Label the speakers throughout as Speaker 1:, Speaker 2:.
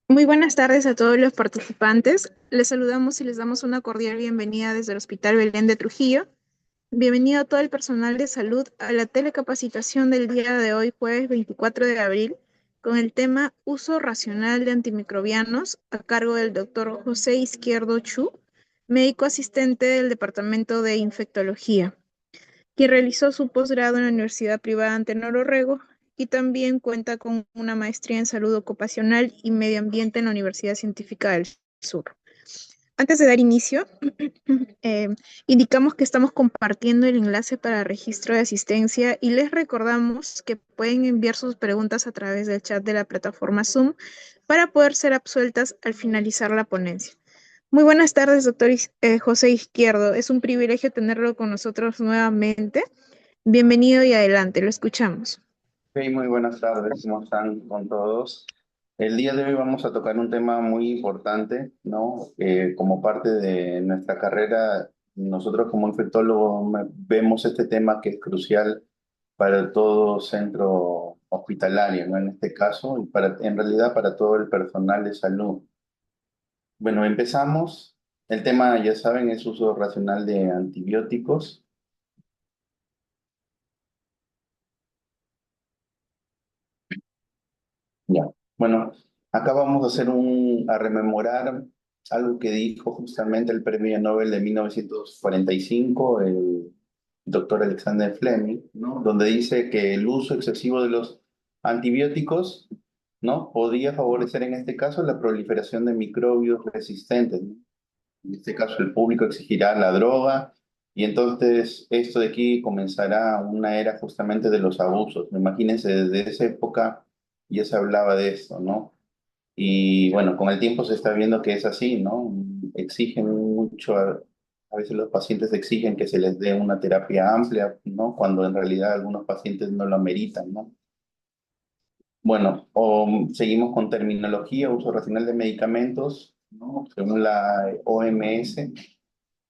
Speaker 1: Muy buenas tardes a todos los participantes. Les saludamos y les damos una cordial bienvenida desde el Hospital Belén de Trujillo. Bienvenido a todo el personal de salud a la telecapacitación del día de hoy, jueves 24 de abril, con el tema Uso racional de antimicrobianos, a cargo del doctor José Izquierdo Chu, médico asistente del Departamento de Infectología, quien realizó su posgrado en la Universidad Privada Antenor Orrego y también cuenta con una maestría en salud ocupacional y medio ambiente en la Universidad Científica del Sur. Antes de dar inicio, eh, indicamos que estamos compartiendo el enlace para registro de asistencia y les recordamos que pueden enviar sus preguntas a través del chat de la plataforma Zoom para poder ser absueltas al finalizar la ponencia. Muy buenas tardes, doctor José Izquierdo. Es un privilegio tenerlo con nosotros nuevamente. Bienvenido y adelante, lo escuchamos.
Speaker 2: Hey, muy buenas tardes, ¿cómo están con todos? El día de hoy vamos a tocar un tema muy importante, ¿no? Como parte de nuestra carrera, nosotros como infectólogos vemos este tema que es crucial para todo centro hospitalario, ¿no? En este caso, y en realidad para todo el personal de salud. Bueno, empezamos. El tema, ya saben, es uso racional de antibióticos. Ya. Bueno, acá vamos a rememorar algo que dijo justamente el premio Nobel de 1945, el doctor Alexander Fleming, ¿no? Donde dice que el uso excesivo de los antibióticos, ¿no? Podía favorecer en este caso la proliferación de microbios resistentes, ¿no? En este caso el público exigirá la droga y entonces esto de aquí comenzará una era justamente de los abusos. Imagínense, desde esa época ya se hablaba de esto, ¿no? Y bueno, con el tiempo se está viendo que es así, ¿no? Exigen mucho, a veces los pacientes exigen que se les dé una terapia amplia, ¿no? Cuando en realidad algunos pacientes no lo ameritan, ¿no? Bueno, seguimos con terminología, uso racional de medicamentos, ¿no? Según la OMS,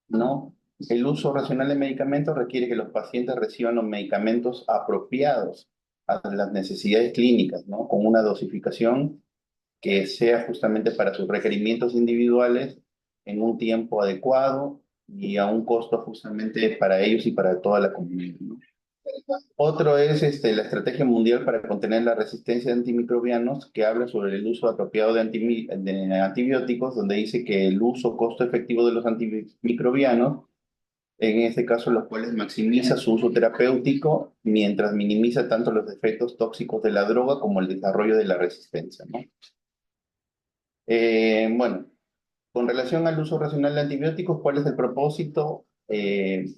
Speaker 2: ¿no? El uso racional de medicamentos requiere que los pacientes reciban los medicamentos apropiados a las necesidades clínicas, ¿no? Con una dosificación que sea justamente para sus requerimientos individuales en un tiempo adecuado y a un costo justamente para ellos y para toda la comunidad, ¿no? Otro es la Estrategia Mundial para contener la resistencia de antimicrobianos, que habla sobre el uso apropiado de antibióticos, donde dice que el uso costo efectivo de los antimicrobianos, en este caso los cuales maximiza su uso terapéutico mientras minimiza tanto los efectos tóxicos de la droga como el desarrollo de la resistencia, ¿no? Bueno, con relación al uso racional de antibióticos, ¿cuál es el propósito?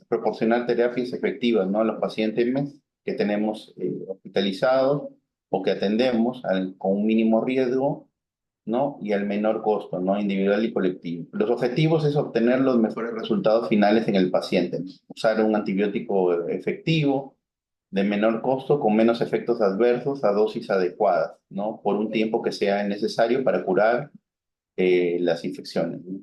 Speaker 2: Proporcionar terapias efectivas, ¿no? A los pacientes que tenemos hospitalizados o que atendemos con un mínimo riesgo, ¿no? Y al menor costo, ¿no? Individual y colectivo. Los objetivos es obtener los mejores resultados finales en el paciente, ¿no? Usar un antibiótico efectivo, de menor costo, con menos efectos adversos, a dosis adecuadas, ¿no? Por un tiempo que sea necesario para curar las infecciones, ¿no?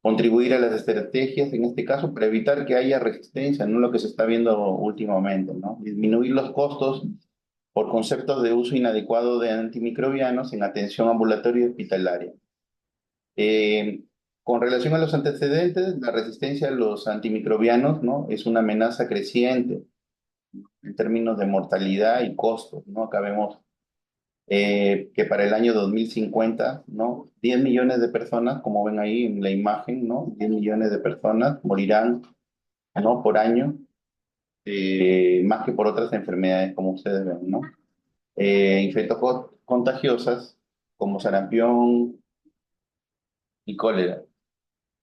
Speaker 2: Contribuir a las estrategias, en este caso, para evitar que haya resistencia, no lo que se está viendo últimamente, ¿no? Disminuir los costos por conceptos de uso inadecuado de antimicrobianos en atención ambulatoria y hospitalaria. Eh, con relación a los antecedentes, la resistencia a los antimicrobianos, ¿no? Es una amenaza creciente en términos de mortalidad y costos, ¿no? Acá vemos que para el año 2050, ¿no? 10 millones de personas, como ven ahí en la imagen, ¿no? 10 millones de personas morirán, ¿no? Por año, más que por otras enfermedades, como ustedes ven, ¿no? Infectos contagiosas, como sarampión y cólera,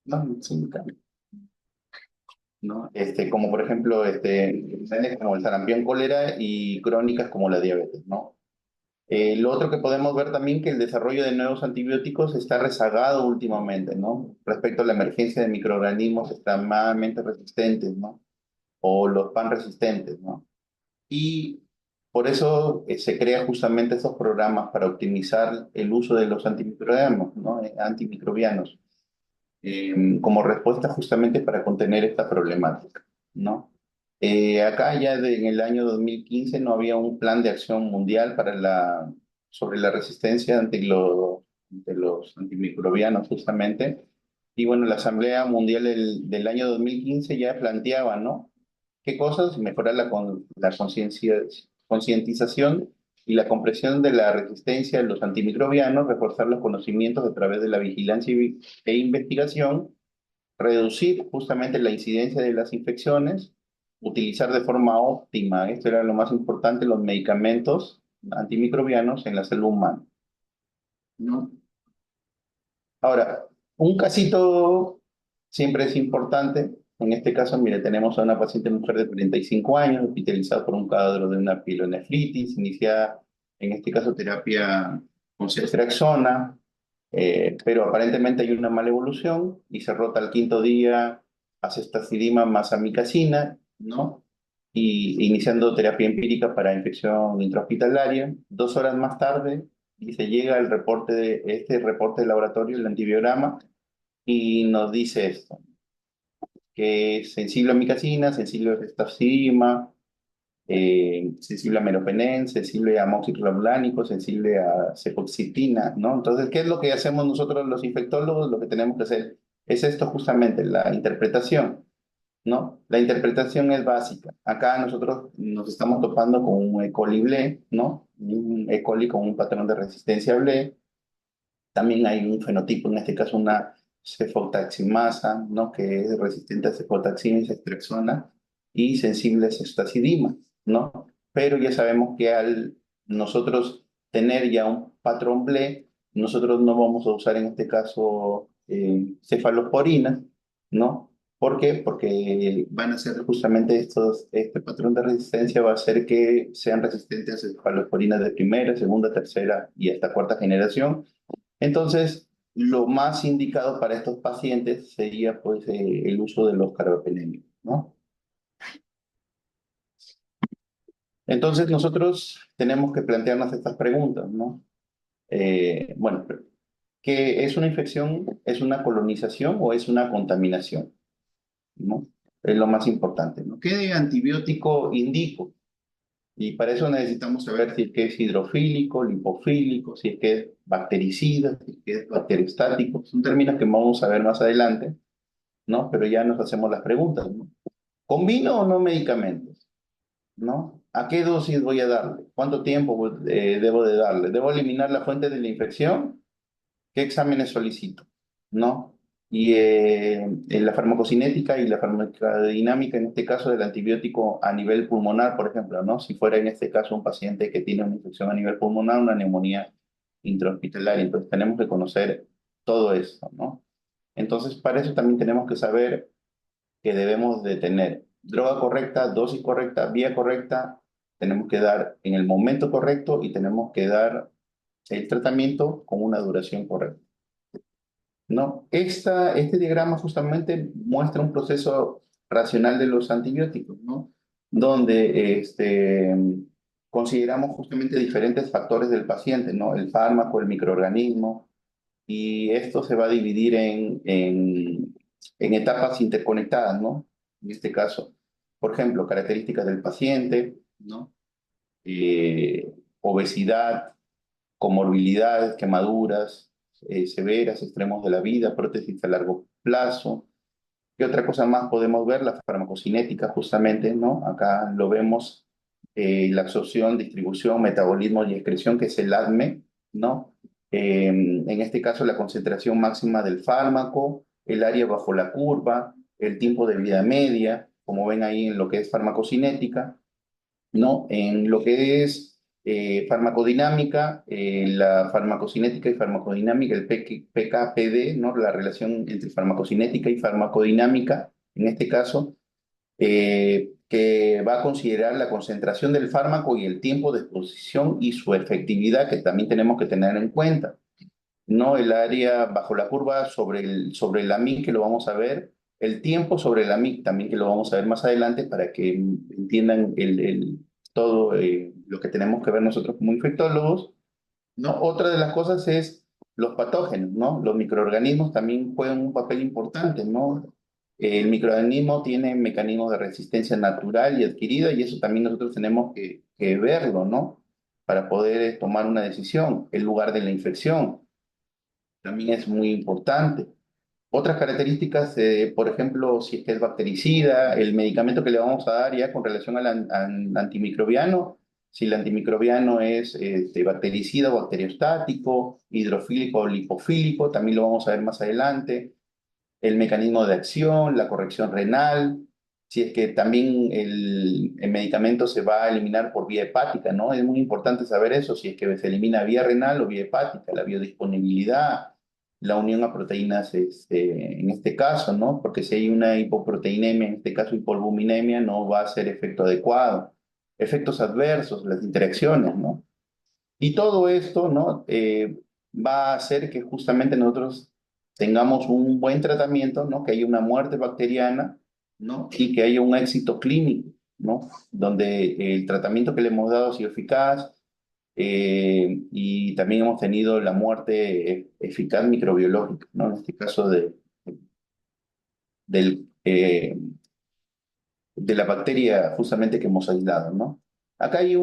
Speaker 2: ¿no? Sí, ¿no? Como por ejemplo, enfermedades como el sarampión, cólera y crónicas como la diabetes, ¿no? Lo otro que podemos ver también que el desarrollo de nuevos antibióticos está rezagado últimamente, ¿no? Respecto a la emergencia de microorganismos extremadamente resistentes, ¿no? O los pan resistentes, ¿no? Y por eso se crean justamente estos programas para optimizar el uso de los antimicrobianos, ¿no? Antimicrobianos, como respuesta justamente para contener esta problemática, ¿no? Acá ya en el año 2015 no había un plan de acción mundial sobre la resistencia de los antimicrobianos justamente. Y bueno, la Asamblea Mundial del año 2015 ya planteaba, ¿no? ¿Qué cosas? Mejorar la concientización y la comprensión de la resistencia a los antimicrobianos, reforzar los conocimientos a través de la vigilancia e investigación, reducir justamente la incidencia de las infecciones, utilizar de forma óptima, esto era lo más importante, los medicamentos antimicrobianos en la salud humana, ¿no? Ahora, un casito siempre es importante. En este caso, mire, tenemos a una paciente mujer de 35 años, hospitalizada por un cuadro de una pielonefritis, iniciada, en este caso, terapia con ceftriaxona, pero aparentemente hay una mala evolución y se rota al quinto día acetazidima más amicacina, ¿no? Y iniciando terapia empírica para infección intrahospitalaria. 2 horas más tarde, y se llega el reporte este reporte de laboratorio, el antibiograma, y nos dice esto, que es sensible a micacina, sensible a acetazidima, sensible a meropenem, sensible a amóxido clavulánico, sensible a cefoxitina, ¿no? Entonces, ¿qué es lo que hacemos nosotros los infectólogos? Lo que tenemos que hacer es esto justamente, la interpretación, ¿no? La interpretación es básica. Acá nosotros nos estamos topando con un E. coli ble, ¿no? Un E. coli con un patrón de resistencia ble. También hay un fenotipo, en este caso una cefotaximasa, ¿no? Que es resistente a cefotaxima y ceftriaxona y sensible a ceftazidima, ¿no? Pero ya sabemos que al nosotros tener ya un patrón ble, nosotros no vamos a usar en este caso cefalosporinas, ¿no? ¿Por qué? Porque van a ser justamente este patrón de resistencia va a hacer que sean resistentes a cefalosporinas de primera, segunda, tercera y hasta cuarta generación. Entonces, lo más indicado para estos pacientes sería pues el uso de los carbapenémicos, ¿no? Entonces, nosotros tenemos que plantearnos estas preguntas, ¿no? Bueno, ¿qué es una infección? ¿Es una colonización o es una contaminación? ¿No? Es lo más importante, ¿no? ¿Qué antibiótico indico? Y para eso necesitamos saber si es que es hidrofílico, lipofílico, si es que es bactericida, si es que es bacteriostático. Son términos que vamos a ver más adelante, ¿no? Pero ya nos hacemos las preguntas, ¿no? ¿Combino o no medicamentos? ¿No? ¿A qué dosis voy a darle? ¿Cuánto tiempo debo de darle? ¿Debo eliminar la fuente de la infección? ¿Qué exámenes solicito? ¿No? Y en la farmacocinética y la farmacodinámica, en este caso del antibiótico a nivel pulmonar, por ejemplo, ¿no? Si fuera en este caso un paciente que tiene una infección a nivel pulmonar, una neumonía intrahospitalaria, entonces tenemos que conocer todo esto, ¿no? Entonces, para eso también tenemos que saber que debemos de tener droga correcta, dosis correcta, vía correcta, tenemos que dar en el momento correcto y tenemos que dar el tratamiento con una duración correcta, ¿no? Este diagrama justamente muestra un proceso racional de los antibióticos, ¿no? Donde consideramos justamente diferentes factores del paciente, ¿no? El fármaco, el microorganismo, y esto se va a dividir en etapas interconectadas, ¿no? En este caso, por ejemplo, características del paciente, ¿no? Obesidad, comorbilidades, quemaduras severas, extremos de la vida, prótesis a largo plazo. ¿Qué otra cosa más podemos ver? La farmacocinética, justamente, ¿no? Acá lo vemos, la absorción, distribución, metabolismo y excreción, que es el ADME, ¿no? En este caso, la concentración máxima del fármaco, el área bajo la curva, el tiempo de vida media, como ven ahí en lo que es farmacocinética, ¿no? En lo que es farmacodinámica, la farmacocinética y farmacodinámica, el PKPD, ¿no? La relación entre farmacocinética y farmacodinámica, en este caso, que va a considerar la concentración del fármaco y el tiempo de exposición y su efectividad, que también tenemos que tener en cuenta, ¿no? El área bajo la curva sobre el AMIC, que lo vamos a ver, el tiempo sobre el AMIC también, que lo vamos a ver más adelante para que entiendan todo lo que tenemos que ver nosotros como infectólogos, ¿no? Otra de las cosas es los patógenos, ¿no? Los microorganismos también juegan un papel importante, ¿no? El microorganismo tiene mecanismos de resistencia natural y adquirida y eso también nosotros tenemos que verlo, ¿no? Para poder tomar una decisión, el lugar de la infección. también es muy importante. Otras características, por ejemplo, si es que es bactericida, el medicamento que le vamos a dar ya con relación al antimicrobiano, si el antimicrobiano es bactericida o bacteriostático, hidrofílico o lipofílico, también lo vamos a ver más adelante, el mecanismo de acción, la corrección renal, si es que también el medicamento se va a eliminar por vía hepática, ¿no? Es muy importante saber eso, si es que se elimina vía renal o vía hepática, la biodisponibilidad, la unión a proteínas en este caso, ¿no? Porque si hay una hipoproteinemia, en este caso hipoalbuminemia, no va a ser efecto adecuado. Efectos adversos, las interacciones, ¿no? Y todo esto, ¿no? Va a hacer que justamente nosotros tengamos un buen tratamiento, ¿no? Que haya una muerte bacteriana, ¿no? Y que haya un éxito clínico, ¿no? Donde el tratamiento que le hemos dado ha sido eficaz y también hemos tenido la muerte eficaz microbiológica, ¿no? En este caso del, de la bacteria justamente que hemos aislado, ¿no? Acá hay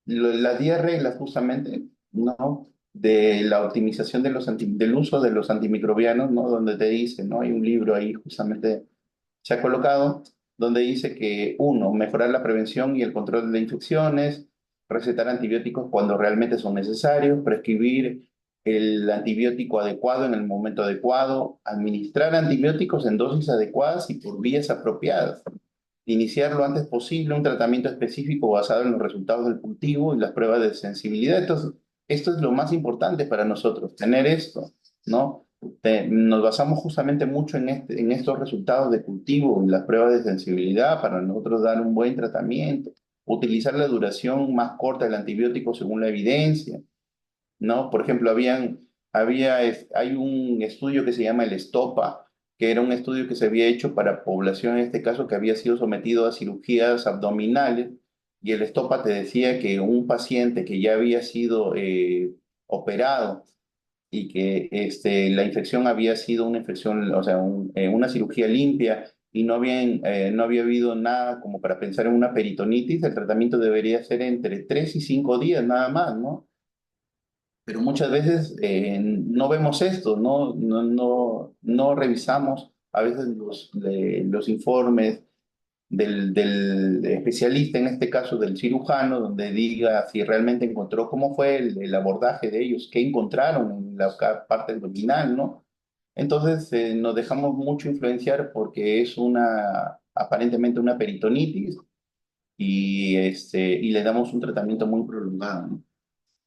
Speaker 2: las 10 reglas justamente, ¿no? De la optimización de del uso de los antimicrobianos, ¿no? Donde te dice, ¿no? Hay un libro ahí justamente se ha colocado donde dice que uno, mejorar la prevención y el control de infecciones, recetar antibióticos cuando realmente son necesarios, prescribir el antibiótico adecuado en el momento adecuado, administrar antibióticos en dosis adecuadas y por vías apropiadas, iniciar lo antes posible un tratamiento específico basado en los resultados del cultivo y las pruebas de sensibilidad. Entonces, esto es lo más importante para nosotros, tener esto, ¿no? Nos basamos justamente mucho en estos resultados de cultivo y las pruebas de sensibilidad para nosotros dar un buen tratamiento, utilizar la duración más corta del antibiótico según la evidencia, ¿no? Por ejemplo, hay un estudio que se llama el STOPA, que era un estudio que se había hecho para población, en este caso, que había sido sometido a cirugías abdominales, y el STOPA te decía que un paciente que ya había sido operado y que la infección había sido una infección, o sea, una cirugía limpia y no había habido nada como para pensar en una peritonitis, el tratamiento debería ser entre 3 y 5 días nada más, ¿no? Pero muchas veces no vemos esto, no revisamos a veces los informes del especialista, en este caso del cirujano, donde diga si realmente encontró cómo fue el abordaje de ellos, qué encontraron en la parte abdominal, ¿no? Entonces nos dejamos mucho influenciar porque es aparentemente una peritonitis y le damos un tratamiento muy prolongado, ¿no?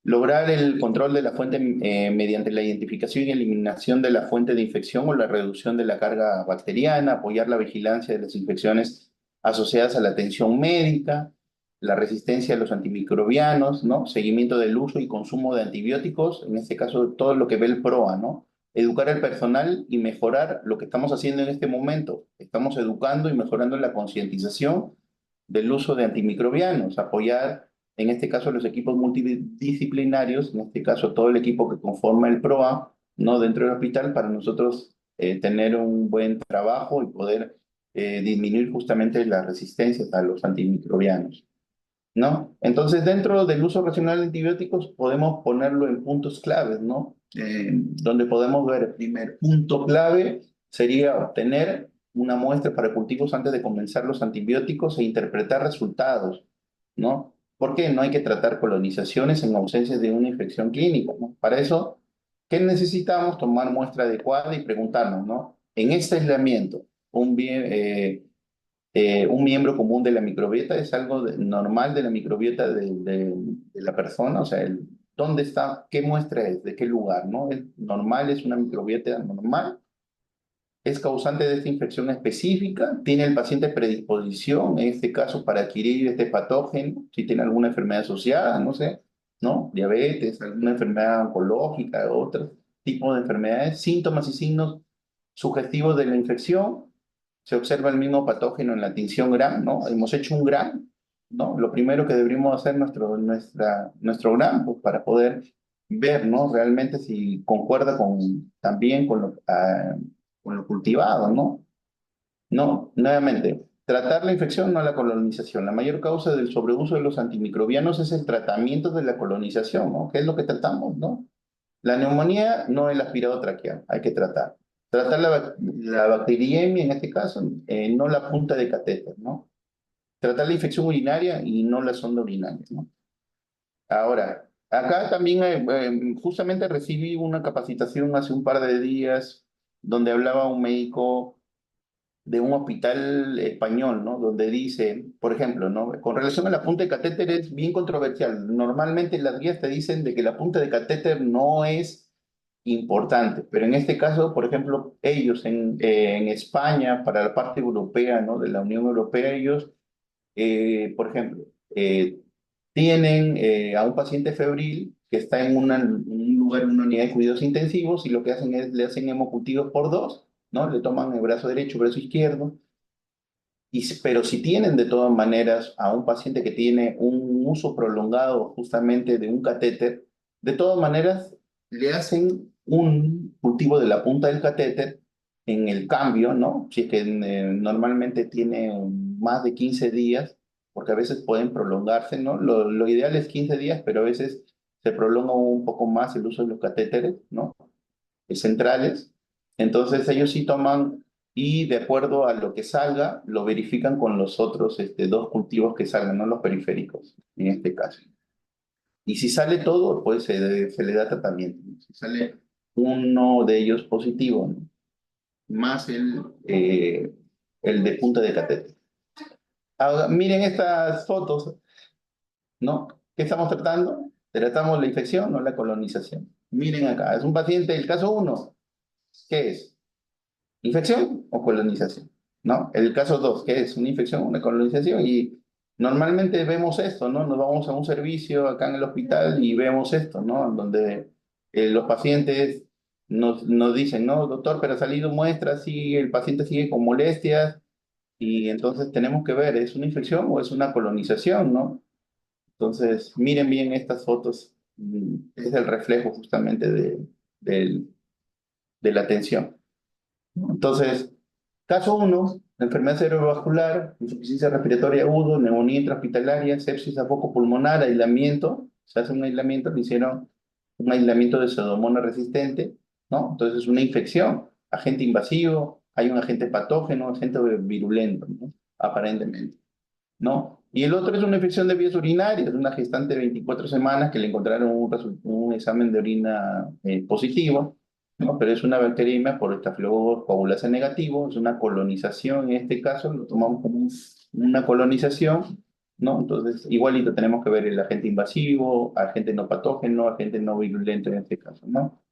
Speaker 2: Lograr el control de la fuente mediante la identificación y eliminación de la fuente de infección o la reducción de la carga bacteriana, apoyar la vigilancia de las infecciones asociadas a la atención médica, la resistencia a los antimicrobianos, ¿no? Seguimiento del uso y consumo de antibióticos, en este caso todo lo que ve el PROA, ¿no? Educar al personal y mejorar lo que estamos haciendo en este momento. Estamos educando y mejorando la concientización del uso de antimicrobianos, apoyar en este caso los equipos multidisciplinarios, en este caso todo el equipo que conforma el PROA, ¿no? Dentro del hospital para nosotros tener un buen trabajo y poder disminuir justamente las resistencias a los antimicrobianos, ¿no? Entonces, dentro del uso racional de antibióticos podemos ponerlo en puntos claves, ¿no? Donde podemos ver, el primer punto clave sería obtener una muestra para cultivos antes de comenzar los antibióticos e interpretar resultados, ¿no? Porque no hay que tratar colonizaciones en ausencia de una infección clínica, ¿no? Para eso, ¿qué necesitamos? Tomar muestra adecuada y preguntarnos, ¿no? En este aislamiento, un miembro común de la microbiota es algo normal de la microbiota de la persona, o sea, ¿dónde está? ¿Qué muestra es? ¿De qué lugar? ¿No? ¿Es normal? ¿Es una microbiota normal? ¿Es causante de esta infección específica? ¿Tiene el paciente predisposición, en este caso, para adquirir este patógeno? Si tiene alguna enfermedad asociada, no sé, ¿no? Diabetes, alguna enfermedad oncológica, otro tipo de enfermedades, síntomas y signos sugestivos de la infección. Se observa el mismo patógeno en la tinción GRAM, ¿no? Hemos hecho un GRAM, ¿no? Lo primero que deberíamos hacer nuestro GRAM, pues, para poder ver, ¿no? Realmente si concuerda también con lo cultivado, ¿no? No, nuevamente, tratar la infección, no la colonización. La mayor causa del sobreuso de los antimicrobianos es el tratamiento de la colonización, ¿no? ¿Qué es lo que tratamos, no? La neumonía no es el aspirado traqueal, hay que tratar. Tratar la bacteriemia, en este caso, no la punta de catéter, ¿no? Tratar la infección urinaria y no la sonda urinaria, ¿no? Ahora, acá también justamente recibí una capacitación hace un par de días donde hablaba un médico de un hospital español, ¿no? Donde dice, por ejemplo, ¿no? Con relación a la punta de catéter es bien controversial. Normalmente las guías te dicen de que la punta de catéter no es importante, pero en este caso, por ejemplo, ellos en España, para la parte europea, ¿no? De la Unión Europea, ellos por ejemplo, tienen a un paciente febril que está en un lugar, en una unidad de cuidados intensivos y lo que hacen es le hacen hemocultivos por dos, ¿no? Le toman el brazo derecho, brazo izquierdo, pero si tienen de todas maneras a un paciente que tiene un uso prolongado justamente de un catéter, de todas maneras le hacen un cultivo de la punta del catéter en el cambio, ¿no? Si es que normalmente tiene más de 15 días, porque a veces pueden prolongarse, ¿no? Lo ideal es 15 días, pero a veces se prolonga un poco más el uso de los catéteres, ¿no? Centrales. Entonces ellos sí toman y de acuerdo a lo que salga, lo verifican con los otros dos cultivos que salgan, no los periféricos, en este caso. Y si sale todo, pues se le da tratamiento, ¿no? Si sale uno de ellos positivo, ¿no? Más el de punta de catéter. Ahora, miren estas fotos, ¿no? ¿Qué estamos tratando? Tratamos la infección, no la colonización. Miren acá, es un paciente, el caso uno. ¿Qué es? ¿Infección o colonización? ¿No? El caso 2, ¿qué es? Una infección o una colonización. Y normalmente vemos esto, ¿no? Nos vamos a un servicio acá en el hospital y vemos esto, ¿no? Donde los pacientes nos dicen, no, doctor, pero ha salido muestras y el paciente sigue con molestias y entonces tenemos que ver, ¿es una infección o es una colonización, ¿no? Entonces, miren bien estas fotos, es el reflejo justamente del- de la tensión. Entonces, caso uno, enfermedad cerebrovascular, insuficiencia respiratoria aguda, neumonía intrahospitalaria, sepsis a foco pulmonar, aislamiento, se hace un aislamiento, le hicieron un aislamiento de pseudomonas resistente, ¿no? Entonces es una infección, agente invasivo, hay un agente patógeno, agente virulento, ¿no? Aparentemente, ¿no? Y el otro es una infección de vías urinarias, una gestante de 24 semanas que le encontraron un examen de orina positivo, ¿no? Pero es una bacteriemia por Staphylococcus coagulase negativo, es una colonización, en este caso lo tomamos como una colonización, ¿no? Entonces, igualito tenemos que ver el agente invasivo, agente no patógeno, agente no virulento en este caso, ¿no?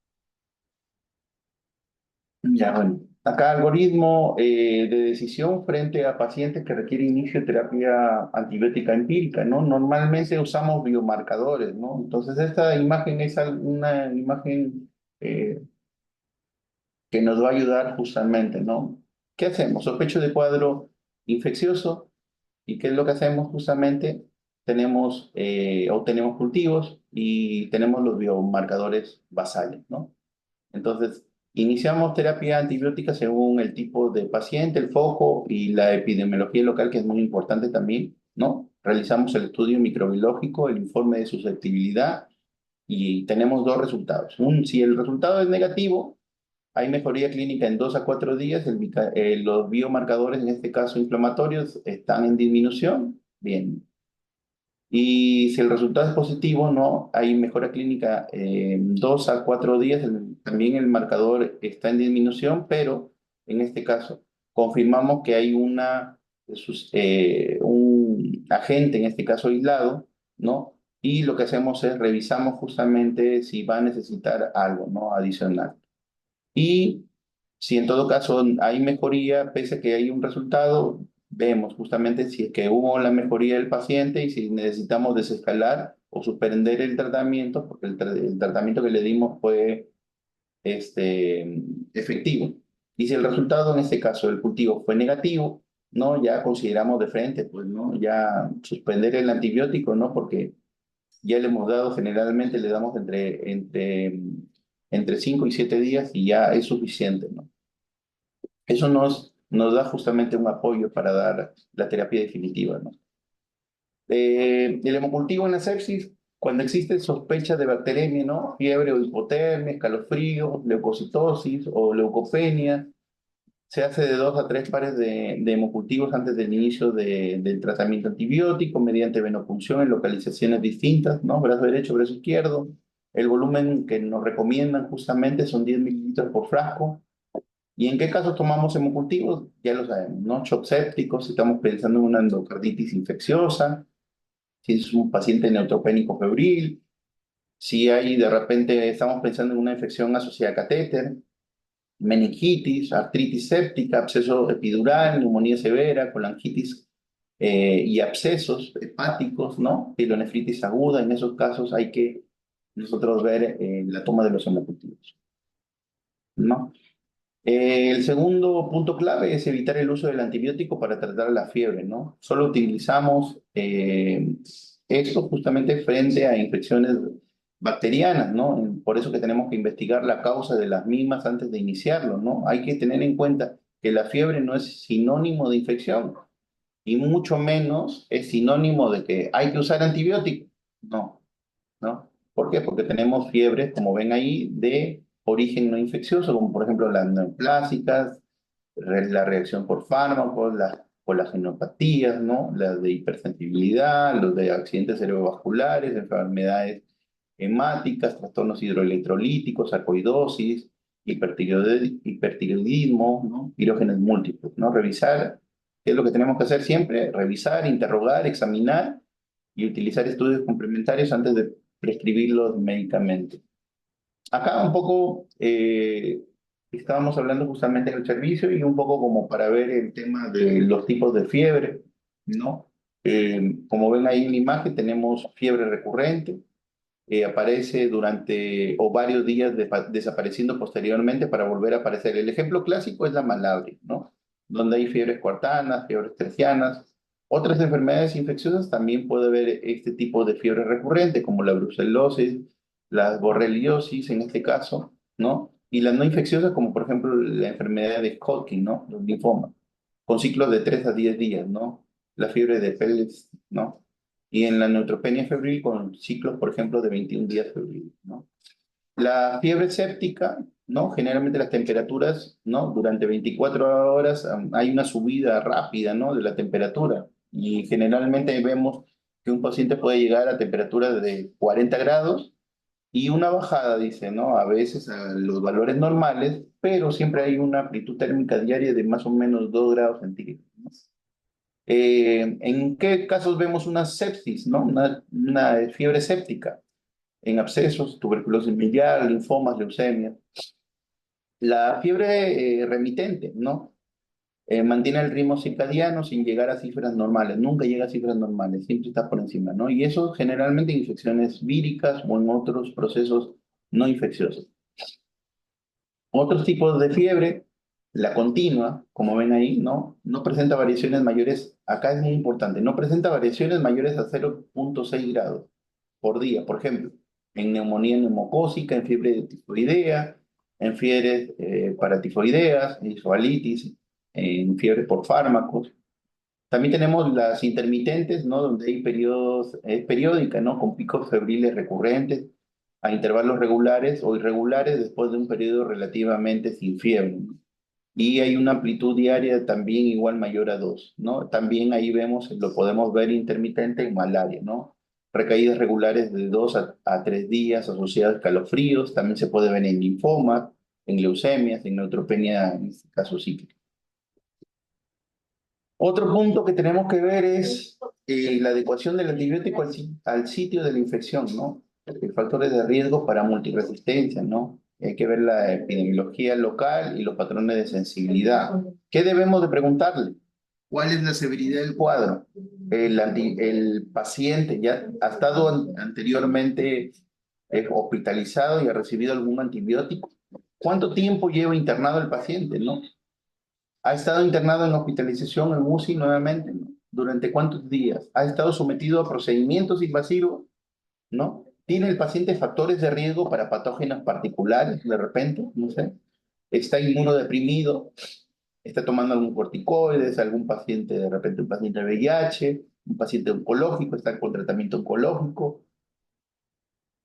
Speaker 2: Ya, bueno. Acá algoritmo de decisión frente a pacientes que requieren inicio de terapia antibiótica empírica, ¿no? Normalmente usamos biomarcadores, ¿no? Entonces esta imagen es una imagen eh, que nos va a ayudar justamente, ¿no? ¿Qué hacemos? Sospecho de cuadro infeccioso y ¿qué es lo que hacemos justamente? Obtenemos cultivos y tenemos los biomarcadores basales, ¿no? Entonces, iniciamos terapia antibiótica según el tipo de paciente, el foco y la epidemiología local, que es muy importante también, ¿no? Realizamos el estudio microbiológico, el informe de susceptibilidad y tenemos dos resultados. Si el resultado es negativo, hay mejoría clínica en 2 a 4 días, los biomarcadores, en este caso inflamatorios, están en disminución, bien. Y si el resultado es positivo, no hay mejora clínica en 2 a 4 días. También el marcador está en disminución, pero en este caso confirmamos que hay un agente, en este caso aislado, ¿no? Y lo que hacemos es revisamos justamente si va a necesitar algo, ¿no? Adicional. Y si en todo caso hay mejoría, pese a que hay un resultado, vemos justamente si es que hubo la mejoría del paciente y si necesitamos desescalar o suspender el tratamiento, porque el tratamiento que le dimos fue efectivo. Y si el resultado en este caso del cultivo fue negativo, ¿no? Ya consideramos de frente, pues, ¿no? Ya suspender el antibiótico, ¿no? Porque ya le hemos dado, generalmente le damos entre 5 y 7 días y ya es suficiente, ¿no? Eso nos da justamente un apoyo para dar la terapia definitiva, ¿no? El hemocultivo en la sepsis, Cuando existe sospecha de bacteremia, ¿no? Fiebre o hipotermia, escalofrío, leucocitosis o leucopenia, se hace de 2 a 3 pares de hemocultivos antes del inicio del tratamiento antibiótico mediante venopunción en localizaciones distintas, ¿no? Brazo derecho, brazo izquierdo. El volumen que nos recomiendan justamente son 10 mililitros por frasco. ¿Y en qué casos tomamos hemocultivos? Ya lo sabemos, ¿no? Shock séptico, si estamos pensando en una endocarditis infecciosa, si es un paciente neutropénico febril, si hay de repente, estamos pensando en una infección asociada a catéter, meningitis, artritis séptica, absceso epidural, neumonía severa, colangitis y abscesos hepáticos, ¿no? Pielonefritis aguda, en esos casos hay que nosotros ver la toma de los hemocultivos, ¿no? El segundo punto clave es evitar el uso del antibiótico para tratar la fiebre, ¿no? Solo utilizamos esto justamente frente a infecciones bacterianas, ¿no? Por eso que tenemos que investigar la causa de las mismas antes de iniciarlo, ¿no? Hay que tener en cuenta que la fiebre no es sinónimo de infección y mucho menos es sinónimo de que hay que usar antibiótico. No, ¿no? ¿Por qué? Porque tenemos fiebres, como ven ahí, de origen no infeccioso, como por ejemplo las neoplásicas, la reacción por fármacos, por las genopatías, ¿no? Las de hipersensibilidad, los de accidentes cerebrovasculares, enfermedades hemáticas, trastornos hidroelectrolíticos, sarcoidosis, hipertiroidismo, ¿no? Pirógenes múltiples, ¿no? Revisar, ¿qué es lo que tenemos que hacer siempre? Revisar, interrogar, examinar y utilizar estudios complementarios antes de prescribir los medicamentos. Acá un poco estábamos hablando justamente del servicio y un poco como para ver el tema de los tipos de fiebre, ¿no? Como ven ahí en la imagen, tenemos fiebre recurrente, aparece durante o varios días desapareciendo posteriormente para volver a aparecer. El ejemplo clásico es la malaria, ¿no? Donde hay fiebres cuartanas, fiebres tercianas. Otras enfermedades infecciosas también puede haber este tipo de fiebre recurrente, como la brucelosis, la borreliosis en este caso, ¿no? Y las no infecciosas, como por ejemplo la enfermedad de Hodgkin, ¿no? Los linfomas, con ciclos de 3 a 10 días, ¿no? La fiebre de Pellets, ¿no? Y en la neutropenia febril con ciclos, por ejemplo, de 21 días febril, ¿no? La fiebre séptica, ¿no? Generalmente las temperaturas, ¿no? Durante 24 horas hay una subida rápida, ¿no? De la temperatura y generalmente vemos que un paciente puede llegar a temperaturas de 40 grados y una bajada, dice, ¿no? A veces a los valores normales, pero siempre hay una amplitud térmica diaria de más o menos 2 grados centígrados, ¿no? ¿En qué casos vemos una sepsis, ¿no? Una fiebre séptica? En abscesos, tuberculosis biliar, linfomas, leucemia. La fiebre remitente, ¿no? Mantiene el ritmo circadiano sin llegar a cifras normales, nunca llega a cifras normales, siempre está por encima, ¿no? Y eso generalmente en infecciones víricas o en otros procesos no infecciosos. Otros tipos de fiebre, la continua, como ven ahí, ¿no? No presenta variaciones mayores, acá es muy importante, no presenta variaciones mayores a 0,6 grados por día, por ejemplo, en neumonía neumocócica, en fiebre tifoidea, en fiebres paratifoideas, en isovalitis, en fiebre por fármacos. También tenemos las intermitentes, ¿no? Donde hay periodos, es periódica, ¿no? Con picos febriles recurrentes a intervalos regulares o irregulares después de un periodo relativamente sin fiebre, ¿no? Y hay una amplitud diaria también igual mayor a 2, ¿no? También ahí vemos, lo podemos ver intermitente en malaria, ¿no? Recaídas regulares de 2 a 3 días asociadas a escalofríos, también se puede ver en linfomas, en leucemias, en neutropenia, en este caso cíclica. Otro punto que tenemos que ver es la adecuación del antibiótico al sitio de la infección, ¿no? Factores de riesgo para multiresistencia, ¿no? Hay que ver la epidemiología local y los patrones de sensibilidad. ¿Qué debemos de preguntarle? ¿Cuál es la severidad del cuadro? El paciente ya ha estado anteriormente hospitalizado y ha recibido algún antibiótico. ¿Cuánto tiempo lleva internado el paciente, no? ¿Ha estado internado en hospitalización en UCI nuevamente? ¿No? ¿Durante cuántos días? ¿Ha estado sometido a procedimientos invasivos? ¿No? ¿Tiene el paciente factores de riesgo para patógenos particulares de repente? No sé. ¿Está inmunodeprimido? ¿Está tomando algún corticoides? ¿Algún paciente, de repente un paciente VIH? ¿Un paciente oncológico? ¿Está con tratamiento oncológico?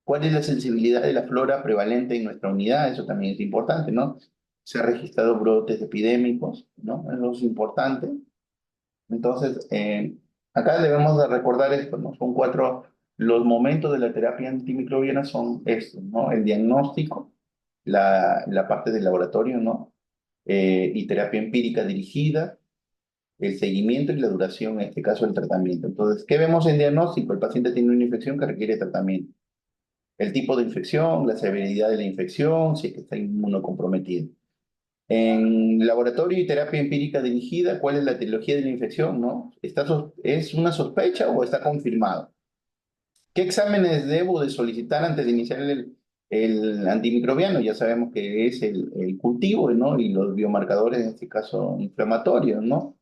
Speaker 2: ¿Cuál es la sensibilidad de la flora prevalente en nuestra unidad? Eso también es importante, ¿no? Se han registrado brotes epidémicos, ¿no? Eso es importante. Entonces, acá debemos de recordar esto, ¿no? Son cuatro, los momentos de la terapia antimicrobiana son estos, ¿no? El diagnóstico, la parte del laboratorio, ¿no? Y terapia empírica dirigida, el seguimiento y la duración, en este caso el tratamiento. Entonces, ¿qué vemos en diagnóstico? El paciente tiene una infección que requiere tratamiento. El tipo de infección, la severidad de la infección, si es que está inmunocomprometido. En laboratorio y terapia empírica dirigida, ¿cuál es la etiología de la infección, no? ¿Es una sospecha o está confirmado? ¿Qué exámenes debo de solicitar antes de iniciar el antimicrobiano? Ya sabemos que es el cultivo, ¿no? Y los biomarcadores, en este caso, inflamatorios, ¿no?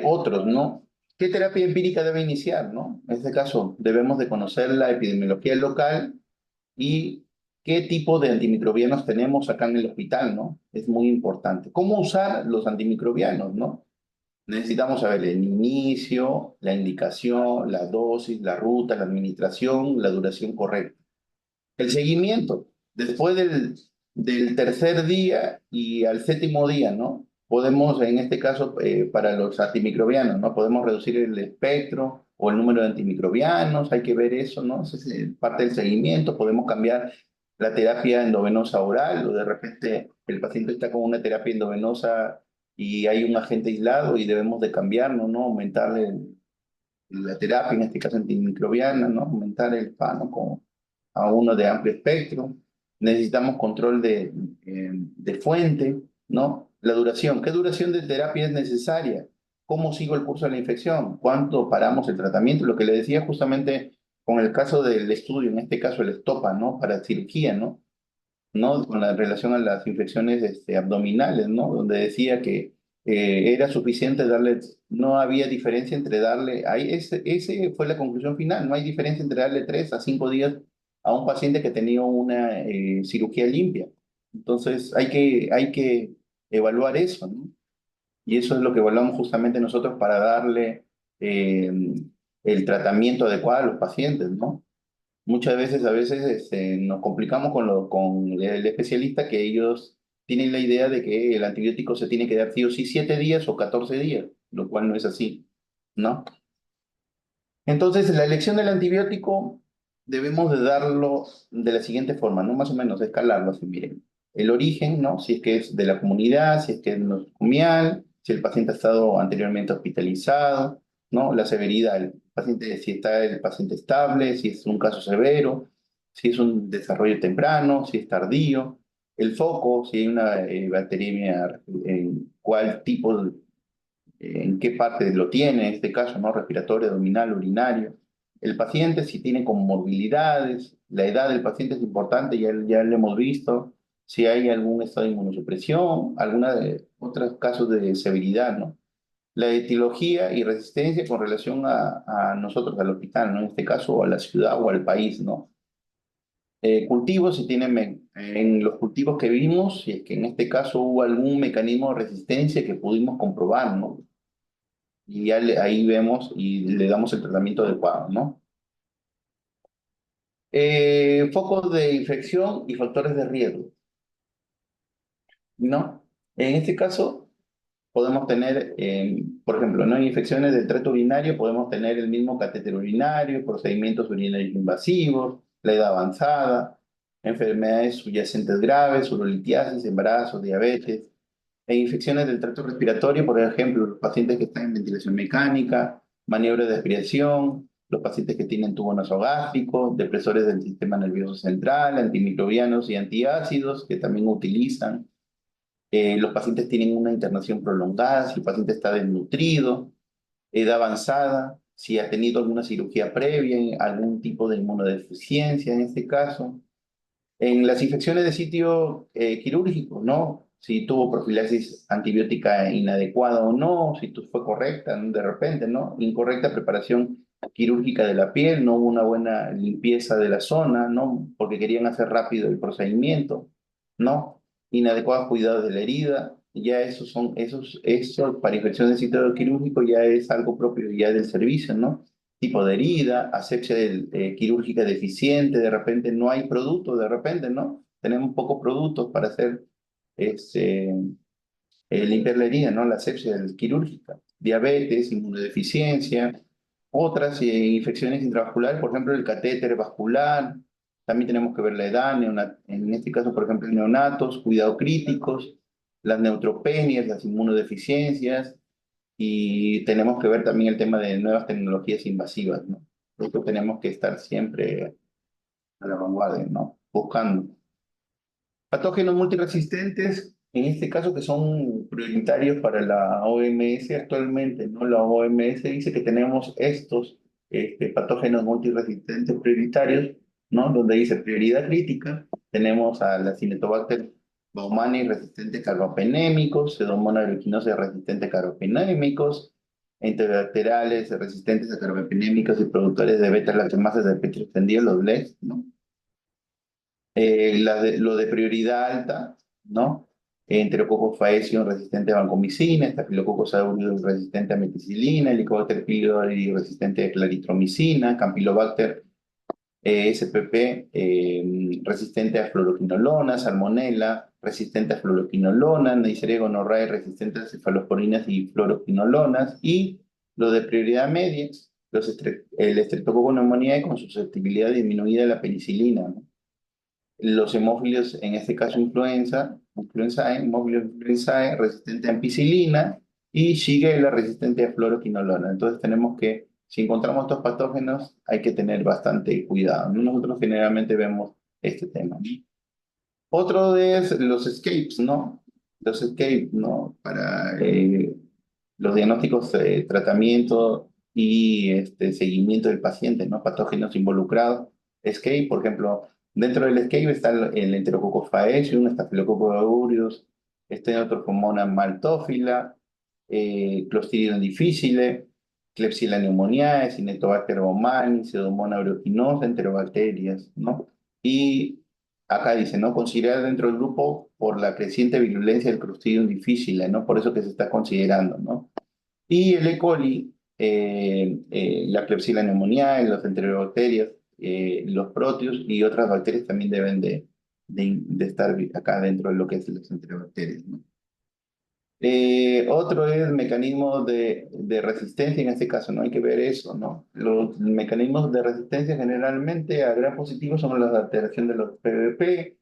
Speaker 2: Otros, ¿no? ¿Qué terapia empírica debe iniciar, no? En este caso, debemos de conocer la epidemiología local y qué tipo de antimicrobianos tenemos acá en el hospital, ¿no? Es muy importante. ¿Cómo usar los antimicrobianos, no? Necesitamos saber el inicio, la indicación, la dosis, la ruta, la administración, la duración correcta. El seguimiento, después del tercer día y al séptimo día, ¿no? Podemos, en este caso, para los antimicrobianos, ¿no? Podemos reducir el espectro o el número de antimicrobianos, hay que ver eso, ¿no? Esa es parte del seguimiento, podemos cambiar la terapia endovenosa oral o de repente el paciente está con una terapia endovenosa y hay un agente aislado y debemos de cambiarlo, ¿no? Aumentarle la terapia, en este caso antimicrobiana, ¿no? Aumentar el fármaco a uno de amplio espectro. Necesitamos control de fuente, ¿no? La duración. ¿Qué duración de terapia es necesaria? ¿Cómo sigo el curso de la infección? ¿Cuánto paramos el tratamiento? Lo que le decía justamente con el caso del estudio, en este caso el estopa, ¿no? Para cirugía, ¿no? ¿No? Con la relación a las infecciones abdominales, ¿no? Donde decía que era suficiente darle, no había diferencia entre darle, ahí ese fue la conclusión final, no hay diferencia entre darle 3 a 5 días a un paciente que tenía una cirugía limpia. Entonces hay que evaluar eso, ¿no? Y eso es lo que evaluamos justamente nosotros para darle eh, el tratamiento adecuado a los pacientes, ¿no? Muchas veces, a veces nos complicamos con el especialista que ellos tienen la idea de que el antibiótico se tiene que dar sí o sí 7 días o 14 días, lo cual no es así, ¿no? Entonces, la elección del antibiótico debemos de darlo de la siguiente forma, ¿no? Más o menos, escalarlo así, miren. El origen, ¿no? Si es que es de la comunidad, si es que es nosocomial, si el paciente ha estado anteriormente hospitalizado, ¿no? La severidad, el paciente, si está el paciente estable, si es un caso severo, si es un desarrollo temprano, si es tardío, el foco, si hay una bacteriemia, en cuál tipo en qué parte lo tiene, en este caso, ¿no? Respiratorio, abdominal, urinario. El paciente, si tiene comorbilidades, la edad del paciente es importante, ya lo hemos visto, si hay algún estado de inmunosupresión, alguna de otros casos de severidad, ¿no? La etiología y resistencia con relación a nosotros, al hospital, ¿no? En este caso, a la ciudad o al país, ¿no? Cultivos, si tienen, en los cultivos que vimos, si es que en este caso hubo algún mecanismo de resistencia que pudimos comprobar, ¿no? Y ya ahí vemos y le damos el tratamiento adecuado, ¿no? Focos de infección y factores de riesgo, ¿no? En este caso, podemos tener, por ejemplo, ¿no? En infecciones del tracto urinario podemos tener el mismo catéter urinario, procedimientos urinarios invasivos, la edad avanzada, enfermedades subyacentes graves, urolitiasis, embarazo, diabetes. En infecciones del tracto respiratorio, por ejemplo, los pacientes que están en ventilación mecánica, maniobras de aspiración, los pacientes que tienen tubo nasogástrico, depresores del sistema nervioso central, antimicrobianos y antiácidos que también utilizan. Los pacientes tienen una internación prolongada, si el paciente está desnutrido, edad avanzada, si ha tenido alguna cirugía previa, algún tipo de inmunodeficiencia en este caso. En las infecciones de sitio quirúrgico, ¿no? Si tuvo profilaxis antibiótica inadecuada o no, si fue correcta, ¿no? De repente, ¿no? Incorrecta preparación quirúrgica de la piel, no hubo una buena limpieza de la zona, ¿no? Porque querían hacer rápido el procedimiento, ¿no? Inadecuados cuidados de la herida, ya esos para infecciones de sitio quirúrgico ya es algo propio ya del servicio, ¿no? tipo de herida, asepsia quirúrgica deficiente, de repente no hay producto, de repente, ¿no? Tenemos pocos productos para hacer este, limpiar la herida, ¿no? La asepsia quirúrgica, diabetes, inmunodeficiencia, otras infecciones intravasculares, por ejemplo, el catéter vascular, también tenemos que ver la edad, en este caso, por ejemplo, neonatos, cuidados críticos, las neutropenias, las inmunodeficiencias, y tenemos que ver también el tema de nuevas tecnologías invasivas, ¿no? Esto tenemos que estar siempre a la vanguardia, ¿no? Buscando. Patógenos multiresistentes, en este caso que son prioritarios para la OMS actualmente, ¿no? La OMS dice que tenemos estos patógenos multiresistentes prioritarios, ¿no? Donde dice prioridad crítica, tenemos a la Cinetobacter baumannii resistente a carbapenémicos, Pseudomonas aeruginosa resistente a carbapenémicos, enterobacteriales resistentes a carbapenémicos y productores de beta-lactamasas de pecho extendido, los BLES, ¿no? Lo de prioridad alta, ¿no? Enterococcus faecium resistente a vancomicina, Staphylococcus aureus resistente a meticilina, Helicobacter pylori resistente a claritromicina, Campylobacter SPP resistente a fluoroquinolona, Salmonella resistente a fluoroquinolona, Neisseria gonorrhoeae resistente a cefalosporinas y fluoroquinolonas, y lo de prioridad media, el Streptococcus pneumoniae con susceptibilidad disminuida a la penicilina, ¿no? Los hemófilos, en este caso hemófilos influenzae, resistente a ampicilina, y Shigella resistente a fluoroquinolona. Entonces tenemos que, si encontramos estos patógenos, hay que tener bastante cuidado, ¿no? Nosotros generalmente vemos este tema, ¿no? Otro es los escapes, ¿no? Los escapes, ¿no? Para los diagnósticos, tratamiento y seguimiento del paciente, ¿no? Patógenos involucrados. Escape, por ejemplo, dentro del escape está el Enterococcus faecium, Staphylococcus aureus, Stenotrophomonas maltophilia, Clostridium difficile, Klebsiella pneumoniae, Cinetobacter baumannii, Pseudomonas aeruginosa, enterobacterias, ¿no? Y acá dice, ¿no? Considerar dentro del grupo por la creciente virulencia del Clostridium difficile, ¿no? Por eso que se está considerando, ¿no? Y el E. coli, la Klebsiella pneumoniae, los enterobacterias, los proteus y otras bacterias también deben de estar acá dentro de lo que es las enterobacterias, ¿no? Otro es mecanismos de resistencia, en este caso no hay que ver eso, ¿no? Los mecanismos de resistencia generalmente a gram positivo son la alteración de los PVP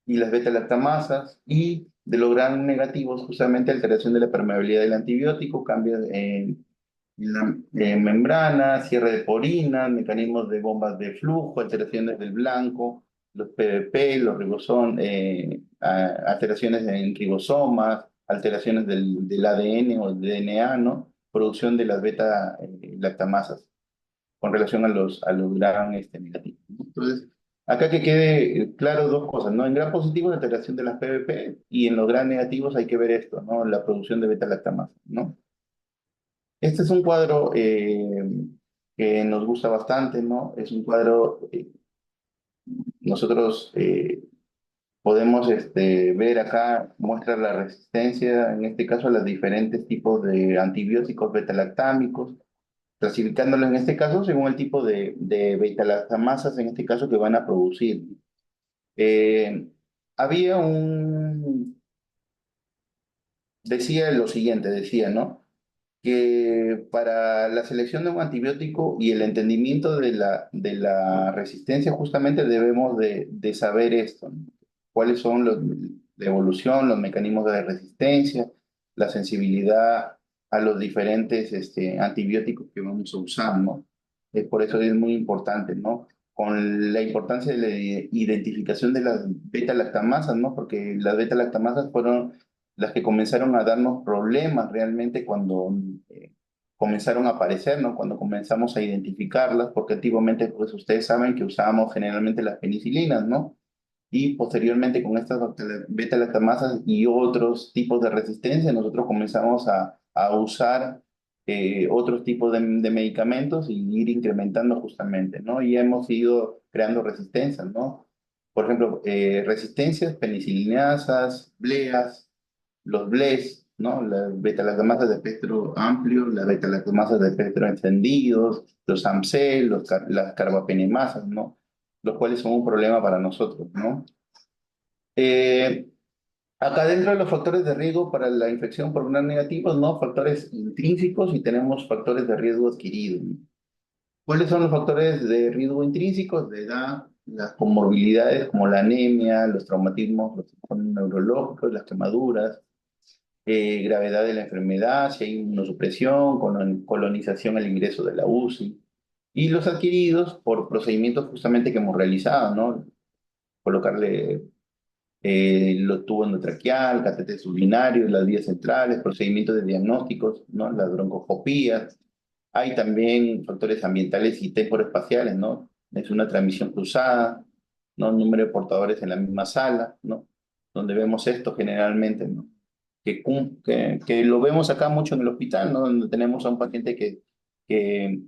Speaker 2: y las beta-lactamasas, y de los gram negativos justamente alteración de la permeabilidad del antibiótico, cambios en la membrana, cierre de porinas, mecanismos de bombas de flujo, alteraciones del blanco, los PVP, los ribosomas, alteraciones en ribosomas, alteraciones del ADN o del DNA, ¿no? Producción de las beta-lactamasas con relación a los gram negativos, ¿no? Entonces, acá que quede claro dos cosas, ¿no? En gram positivos, la alteración de las PVP, y en los gram negativos hay que ver esto, ¿no? La producción de beta-lactamasas, ¿no? Este es un cuadro que nos gusta bastante, ¿no? Es un cuadro, nosotros podemos ver acá, muestra la resistencia, en este caso, a los diferentes tipos de antibióticos beta-lactámicos, clasificándolos en este caso según el tipo de beta-lactamasas, en este caso, que van a producir. Eh, había decía lo siguiente, decía, ¿no? Que para la selección de un antibiótico y el entendimiento de la resistencia, justamente debemos de saber esto, ¿no? Cuáles son la evolución, los mecanismos de resistencia, la sensibilidad a los diferentes antibióticos que vamos a usar, ¿no? Por eso es muy importante, ¿no? Con la importancia de la identificación de las beta-lactamasas, ¿no? Porque las beta-lactamasas fueron las que comenzaron a darnos problemas realmente cuando comenzaron a aparecer, ¿no? Cuando comenzamos a identificarlas, porque antiguamente, pues ustedes saben que usábamos generalmente las penicilinas, ¿no? Y posteriormente con estas beta-lactamasas y otros tipos de resistencia, nosotros comenzamos a usar otros tipos de medicamentos y ir incrementando justamente, ¿no? Y hemos ido creando resistencias, ¿no? Por ejemplo, resistencias penicilinasas, bleas, los BLES, ¿no? Las beta-lactamasas de espectro amplio, las beta-lactamasas de espectro extendidos, los AMC, las carbapenemasas, ¿no? Los cuales son un problema para nosotros, ¿no? Eh, Acá dentro de los factores de riesgo para la infección por gram negativos, ¿no? Factores intrínsecos y tenemos factores de riesgo adquiridos, ¿no? ¿Cuáles son los factores de riesgo intrínsecos? De edad, las comorbilidades como la anemia, los traumatismos, los trastornos neurológicos, las quemaduras, gravedad de la enfermedad, si hay inmunosupresión, colonización al ingreso de la UCI. Y los adquiridos por procedimientos justamente que hemos realizado, ¿no? Colocarle los tubos endotraqueal, catéteres urinarios, las vías centrales, procedimientos de diagnósticos, ¿no? Las broncoscopías. Hay también factores ambientales y temporoespaciales, ¿no? Es una transmisión cruzada, ¿no? Número de portadores en la misma sala, ¿no? Donde vemos esto generalmente, ¿no? Que lo vemos acá mucho en el hospital, ¿no? Donde tenemos a un paciente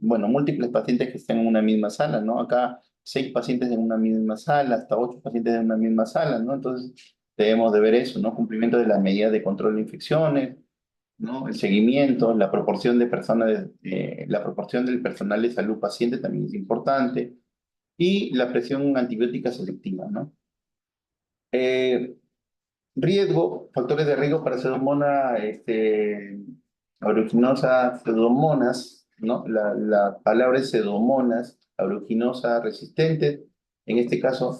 Speaker 2: bueno, múltiples pacientes que están en una misma sala, ¿no? Acá 6 pacientes en una misma sala, hasta 8 pacientes en una misma sala, ¿no? Entonces debemos de ver eso, ¿no? Cumplimiento de las medidas de control de infecciones, ¿no? El seguimiento, la proporción de personas, la proporción del personal de salud paciente también es importante, y la presión antibiótica selectiva, ¿no? Eh, Factores de riesgo para Pseudomonas aeruginosa, pseudomonas, ¿no? La palabra es pseudomonas aeruginosa resistente, en este caso,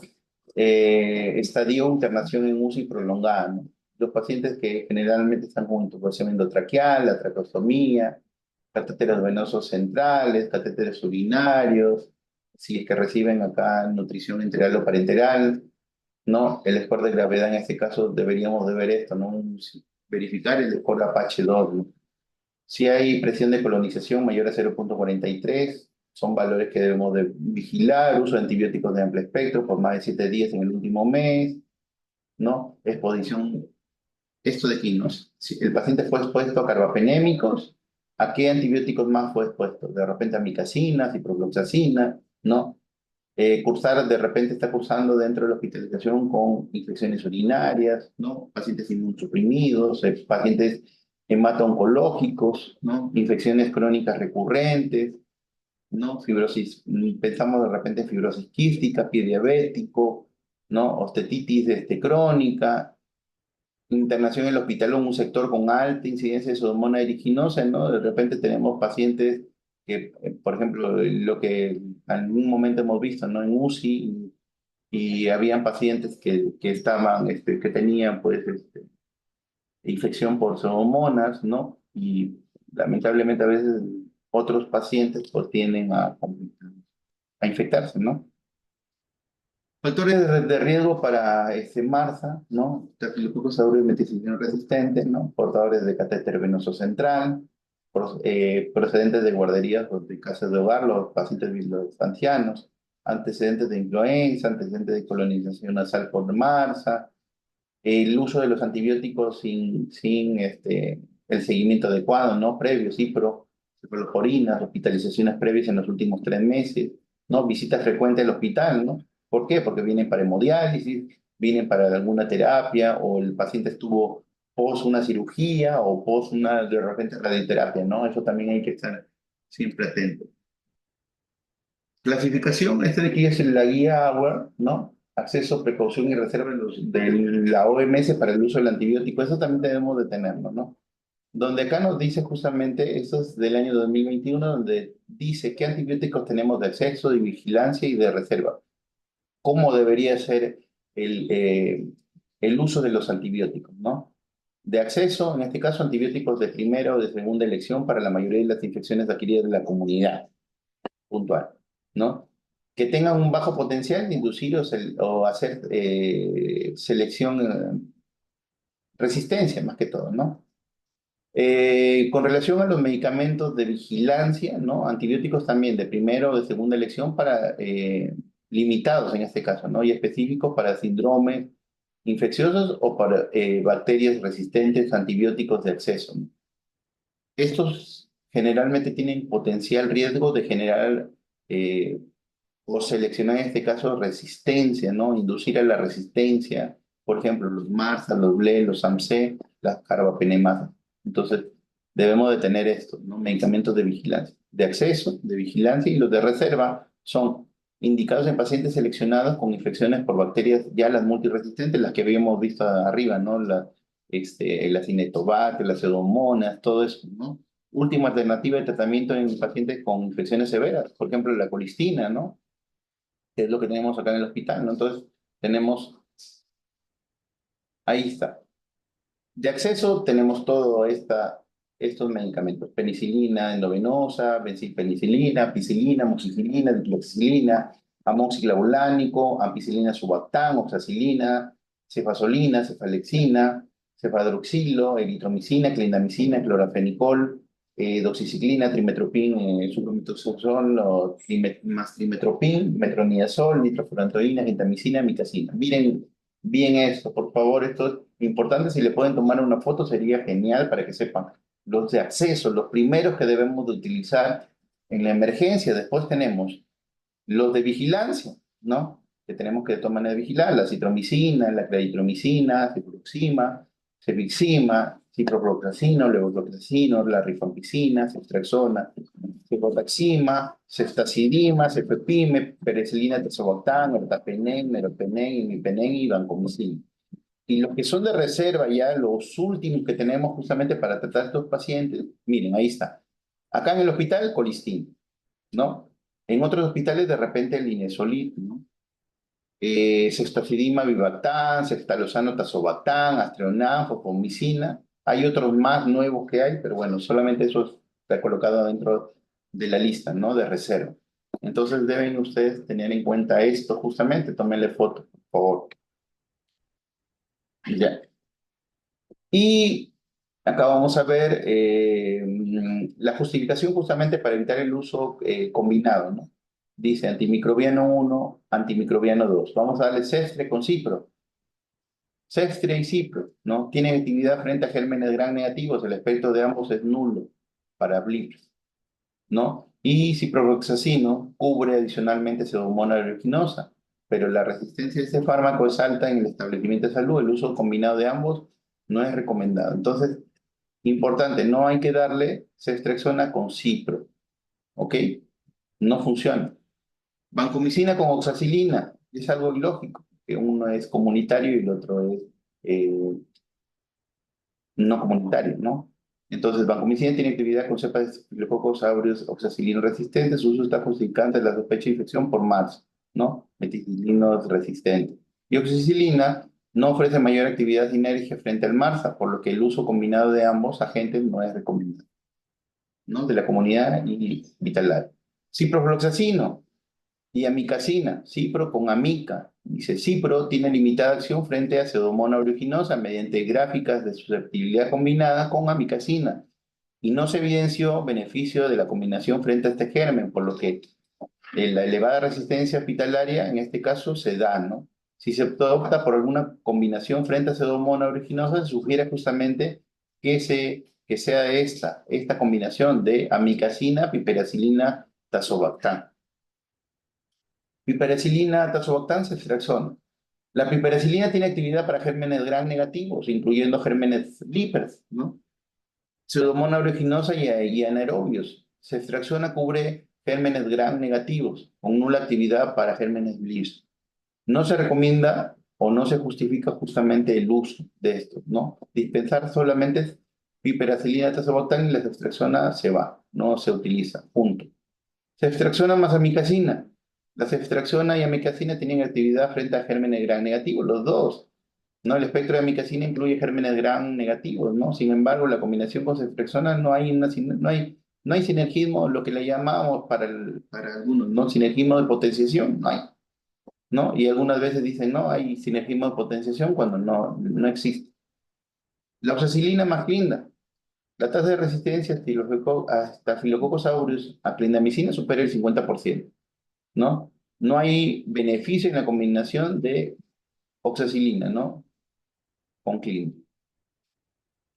Speaker 2: estadio internación en UCI prolongada, ¿no? Los pacientes que generalmente están con intubación endotraqueal, la traqueostomía, catéteres venosos centrales, catéteres urinarios, si es que reciben acá nutrición enteral o parenteral, ¿no? El score de gravedad en este caso deberíamos de ver esto, ¿no? Verificar el score Apache 2, ¿no? Si hay presión de colonización mayor a 0,43, son valores que debemos de vigilar, uso de antibióticos de amplio espectro por más de 7 días en el último mes, ¿no? Exposición, esto de aquí, ¿no? Si el paciente fue expuesto a carbapenémicos, ¿a qué antibióticos más fue expuesto? De repente a micacina, ciprofloxacina, ¿no? De repente está cursando dentro de la hospitalización con infecciones urinarias, ¿no? Pacientes inmunosuprimidos, pacientes hemato-oncológicos, ¿no? Infecciones crónicas recurrentes, ¿no? Fibrosis, pensamos de repente en fibrosis quística, pie diabético, ¿no? Ostetitis crónica, internación en el hospital en un sector con alta incidencia de Pseudomonas aeruginosa, ¿no? De repente tenemos pacientes que, por ejemplo, lo que en algún momento hemos visto, ¿no? En UCI, y habían pacientes que estaban, que tenían, pues, infección por Pseudomonas, ¿no? Y lamentablemente a veces otros pacientes, pues, tienden a infectarse, ¿no? Factores de riesgo para MARSA, ¿no? Estafilococcus aureus meticilina resistente, ¿no? Portadores de catéter venoso central, procedentes de guarderías o de casas de hogar, los pacientes los ancianos, antecedentes de influenza, antecedentes de colonización nasal por MARSA, el uso de los antibióticos sin el seguimiento adecuado, ¿no? Previo, cefaloporinas, hospitalizaciones previas en los últimos 3 meses, ¿no? Visitas frecuentes al hospital, ¿no? ¿Por qué? Porque vienen para hemodiálisis, vienen para alguna terapia, o el paciente estuvo pos una cirugía o pos una, de repente, radioterapia, ¿no? Eso también hay que estar siempre atento. Clasificación, este de aquí es la guía AWARE, ¿no? Acceso, precaución y reserva de la OMS para el uso del antibiótico. Eso también debemos de tenerlo, ¿no? Donde acá nos dice justamente, esto es del año 2021, donde dice qué antibióticos tenemos de acceso, de vigilancia y de reserva. Cómo debería ser el, eh, el uso de los antibióticos, ¿no? De acceso, en este caso, antibióticos de primera o de segunda elección para la mayoría de las infecciones adquiridas de la comunidad puntual, ¿no? Que tengan un bajo potencial de inducir o hacer selección, resistencia más que todo, ¿no? Con relación a los medicamentos de vigilancia, ¿no? Antibióticos también de primera o de segunda elección para limitados en este caso, ¿no? Y específicos para síndromes infecciosos o para bacterias resistentes a antibióticos de acceso, ¿no? Estos generalmente tienen potencial riesgo de generar eh, o seleccionar en este caso resistencia, ¿no? Inducir a la resistencia, por ejemplo, los MARSA, los BLE, los AMC, las carbapenemas. Entonces, debemos de tener esto, ¿no? Medicamentos de vigilancia, de acceso, de vigilancia, y los de reserva son indicados en pacientes seleccionados con infecciones por bacterias, ya las multiresistentes, las que habíamos visto arriba, ¿no? La Cinetobacter, las Pseudomonas, todo eso, ¿no? Última alternativa de tratamiento en pacientes con infecciones severas, por ejemplo, la colistina, ¿no? Que es lo que tenemos acá en el hospital, ¿no? Entonces, tenemos, ahí está. De acceso tenemos estos medicamentos: penicilina endovenosa, penicilina, ampicilina, amoxicilina, dicloxicilina, amoxiclavulánico, ampicilina subactam, oxacilina, cefazolina, cefalexina, cefadroxilo, eritromicina, clindamicina, clorafenicol, doxiciclina, trimetoprim, sulfamethoxazol, más trimetoprim, metronidazol, nitrofurantoína, gentamicina, micacina. Miren bien esto, por favor, esto es importante. Si le pueden tomar una foto sería genial para que sepan los de acceso, los primeros que debemos de utilizar en la emergencia. Después tenemos los de vigilancia, ¿no? Que tenemos que de todas maneras vigilar: la citromicina, la claritromicina, ciproxima, cefixima, ciprofloxacino, levofloxacino, la rifampicina, ceftriaxona, cefotaxima, ceftazidima, cefepime, penicilina, tazobactam, ertapenem, meropenem, imipenem y vancomicina. Y los que son de reserva, ya los últimos que tenemos justamente para tratar a estos pacientes, miren, ahí está. Acá en el hospital, colistina, ¿no? En otros hospitales, de repente, el Linezolid, ¿no? Ceftazidima, Vivactam, ceftalozano, tazobactam, Astreonam, fosfomicina. Hay otros más nuevos que hay, pero bueno, solamente eso está colocado dentro de la lista, ¿no? De reserva. Entonces deben ustedes tener en cuenta esto justamente. Tómenle foto, por favor. Ya. Y acá vamos a ver la justificación justamente para evitar el uso combinado, ¿no? Dice antimicrobiano 1, antimicrobiano 2. Vamos a darle cestre con cipro. Cestre y cipro, ¿no? Tienen actividad frente a gérmenes gram negativos. El efecto de ambos es nulo para blips, ¿no? Y ciprofloxacino cubre adicionalmente Pseudomonas aeruginosa, pero la resistencia de este fármaco es alta en el establecimiento de salud. El uso combinado de ambos no es recomendado. Entonces, importante, no hay que darle ceftriaxona con cipro, ¿ok? No funciona. Vancomicina con oxacilina es algo ilógico, que uno es comunitario y el otro es eh, no comunitario, ¿no? Entonces, vancomicina tiene actividad con cepas de Staphylococcus aureus oxacilina resistentes. Su uso está justificante en la sospecha de infección por MARS, ¿no? Meticilinos resistentes. Y oxacilina no ofrece mayor actividad sinérgica frente al MARSA, por lo que el uso combinado de ambos agentes no es recomendado, ¿no? De la comunidad y hospitalaria. Ciprofloxacino y amicacina, cipro con amica. Dice, cipro tiene limitada acción frente a Pseudomonas aeruginosa mediante gráficas de susceptibilidad combinada con amicacina, y no se evidenció beneficio de la combinación frente a este germen, por lo que la elevada resistencia hospitalaria en este caso se da, ¿no? Si se opta por alguna combinación frente a Pseudomonas aeruginosa, se sugiere justamente que sea esta combinación de amicacina, piperacilina, tazobactam. Piperacilina, tazobactam, ceftriaxona. La piperacilina tiene actividad para gérmenes gram negativos, incluyendo gérmenes Lippers, ¿no? Pseudomonas aeruginosa y anaerobios. Ceftriaxona cubre gérmenes gram negativos, con nula actividad para gérmenes Bliss. No se recomienda o no se justifica justamente el uso de estos, ¿no? Dispensar solamente piperacilina, tazobactam, y la ceftriaxona se va, no se utiliza, punto. Ceftriaxona más amicacina. La ceftriaxona y amicacina tienen actividad frente a gérmenes gram negativos, los dos, ¿no? El espectro de amicacina incluye gérmenes gram negativos, ¿no? Sin embargo, la combinación con ceftriaxona no hay sinergismo, lo que le llamamos para algunos, ¿no? Sinergismo de potenciación, no hay, ¿no? Y algunas veces dicen, no, hay sinergismo de potenciación cuando no existe. La oxacilina más linda. La tasa de resistencia a Staphylococcus aureus a clindamicina supera el 50%, ¿no? No hay beneficio en la combinación de oxacilina, ¿no? Con clin.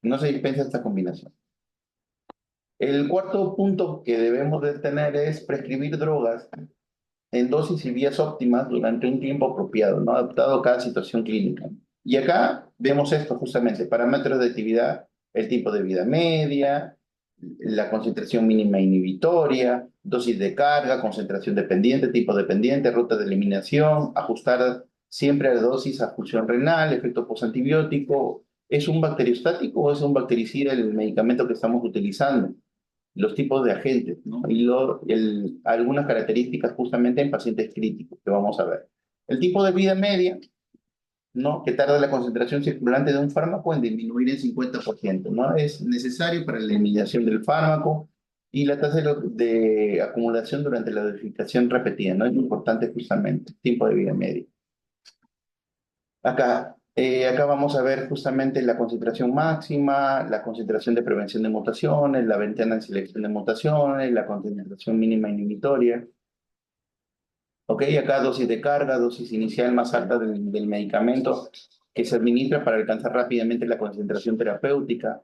Speaker 2: No se dispensa esta combinación. El cuarto punto que debemos de tener es prescribir drogas en dosis y vías óptimas durante un tiempo apropiado, ¿no? Adaptado a cada situación clínica. Y acá vemos esto justamente, parámetros de actividad, el tiempo de vida media, la concentración mínima inhibitoria, dosis de carga, concentración dependiente, tipo dependiente, ruta de eliminación, ajustar siempre a dosis a función renal, efecto postantibiótico. ¿Es un bacteriostático o es un bactericida el medicamento que estamos utilizando? Los tipos de agentes, ¿no? Y algunas características justamente en pacientes críticos que vamos a ver. El tipo de vida media, ¿no? Que tarda la concentración circulante de un fármaco en disminuir en 50%, ¿no? Es necesario para la eliminación del fármaco y la tasa de acumulación durante la dosificación repetida, ¿no? Es importante justamente, tiempo de vida media. Acá vamos a ver justamente la concentración máxima, la concentración de prevención de mutaciones, la ventana de selección de mutaciones, la concentración mínima inhibitoria. Ok, acá dosis de carga, dosis inicial más alta del medicamento que se administra para alcanzar rápidamente la concentración terapéutica,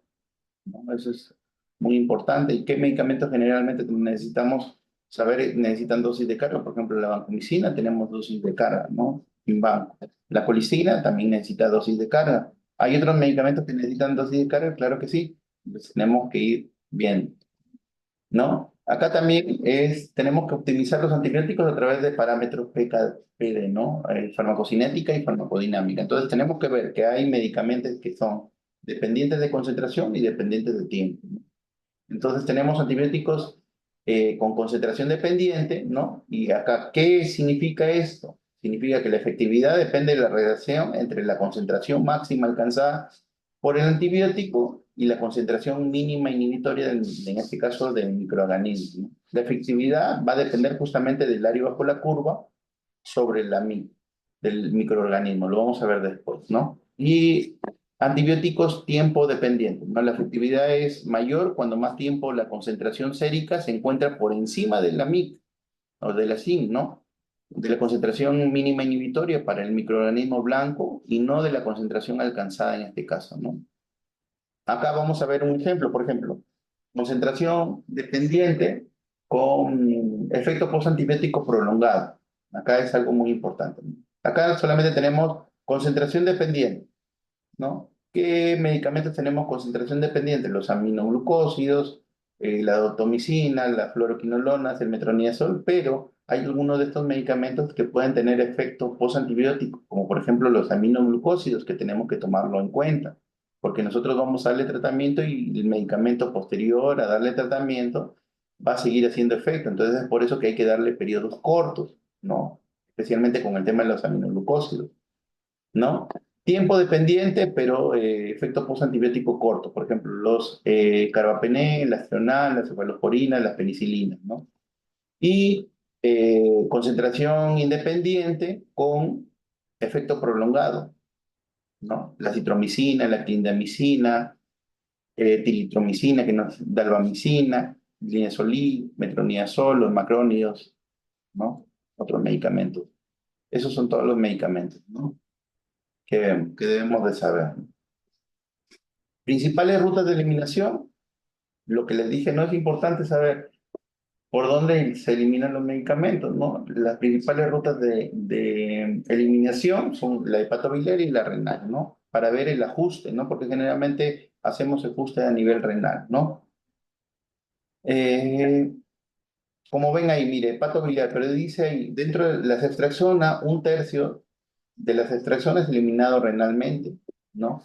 Speaker 2: ¿no? Eso es muy importante. ¿Y qué medicamentos generalmente necesitamos saber? Necesitan dosis de carga, por ejemplo, la vancomicina tenemos dosis de carga, ¿no? En banco. La colicina también necesita dosis de carga. ¿Hay otros medicamentos que necesitan dosis de carga? Claro que sí. Pues tenemos que ir bien. ¿No? Acá también tenemos que optimizar los antibióticos a través de parámetros PKPD, ¿no? Farmacocinética y farmacodinámica. Entonces tenemos que ver que hay medicamentos que son dependientes de concentración y dependientes de tiempo, ¿no? Entonces tenemos antibióticos con concentración dependiente, ¿no? Y acá, ¿qué significa esto? Significa que la efectividad depende de la relación entre la concentración máxima alcanzada por el antibiótico y la concentración mínima inhibitoria, en este caso, del microorganismo, ¿no? La efectividad va a depender justamente del área bajo la curva sobre del microorganismo. Lo vamos a ver después, ¿no? Y antibióticos tiempo dependientes, ¿no? La efectividad es mayor cuando más tiempo la concentración sérica se encuentra por encima de la MIC o de la SIM, ¿no? De la concentración mínima inhibitoria para el microorganismo blanco y no de la concentración alcanzada en este caso, ¿no? Acá vamos a ver un ejemplo, por ejemplo, concentración dependiente con efecto postantibiótico prolongado. Acá es algo muy importante, ¿no? Acá solamente tenemos concentración dependiente, ¿no? ¿Qué medicamentos tenemos concentración dependiente? Los aminoglucósidos, la dotomicina, las fluoroquinolonas, el metronidazol, pero hay algunos de estos medicamentos que pueden tener efecto postantibiótico, como por ejemplo los aminoglucósidos, que tenemos que tomarlo en cuenta, porque nosotros vamos a darle tratamiento y el medicamento posterior a darle tratamiento va a seguir haciendo efecto. Entonces es por eso que hay que darle periodos cortos, ¿no? Especialmente con el tema de los aminoglucósidos, ¿no? Tiempo dependiente, pero efecto postantibiótico corto. Por ejemplo, los carbapenem, la astronal, la cefalosporina, las penicilinas, ¿no? Y concentración independiente con efecto prolongado, ¿no? La citromicina, la clindamicina, tilitromicina, que nos dalbamicina, linezolid, metronidazol, los macrónidos, ¿no? Otros medicamentos. Esos son todos los medicamentos, ¿no? Que debemos de saber. Principales rutas de eliminación, lo que les dije, no es importante saber por dónde se eliminan los medicamentos, ¿no? Las principales rutas de eliminación son la hepatobiliar y la renal, ¿no? Para ver el ajuste, ¿no? Porque generalmente hacemos ajuste a nivel renal, ¿no? Eh, Como ven ahí, mire, hepatobiliar, pero dice ahí, dentro de las extracciones, un tercio de las extracciones eliminado renalmente, ¿no?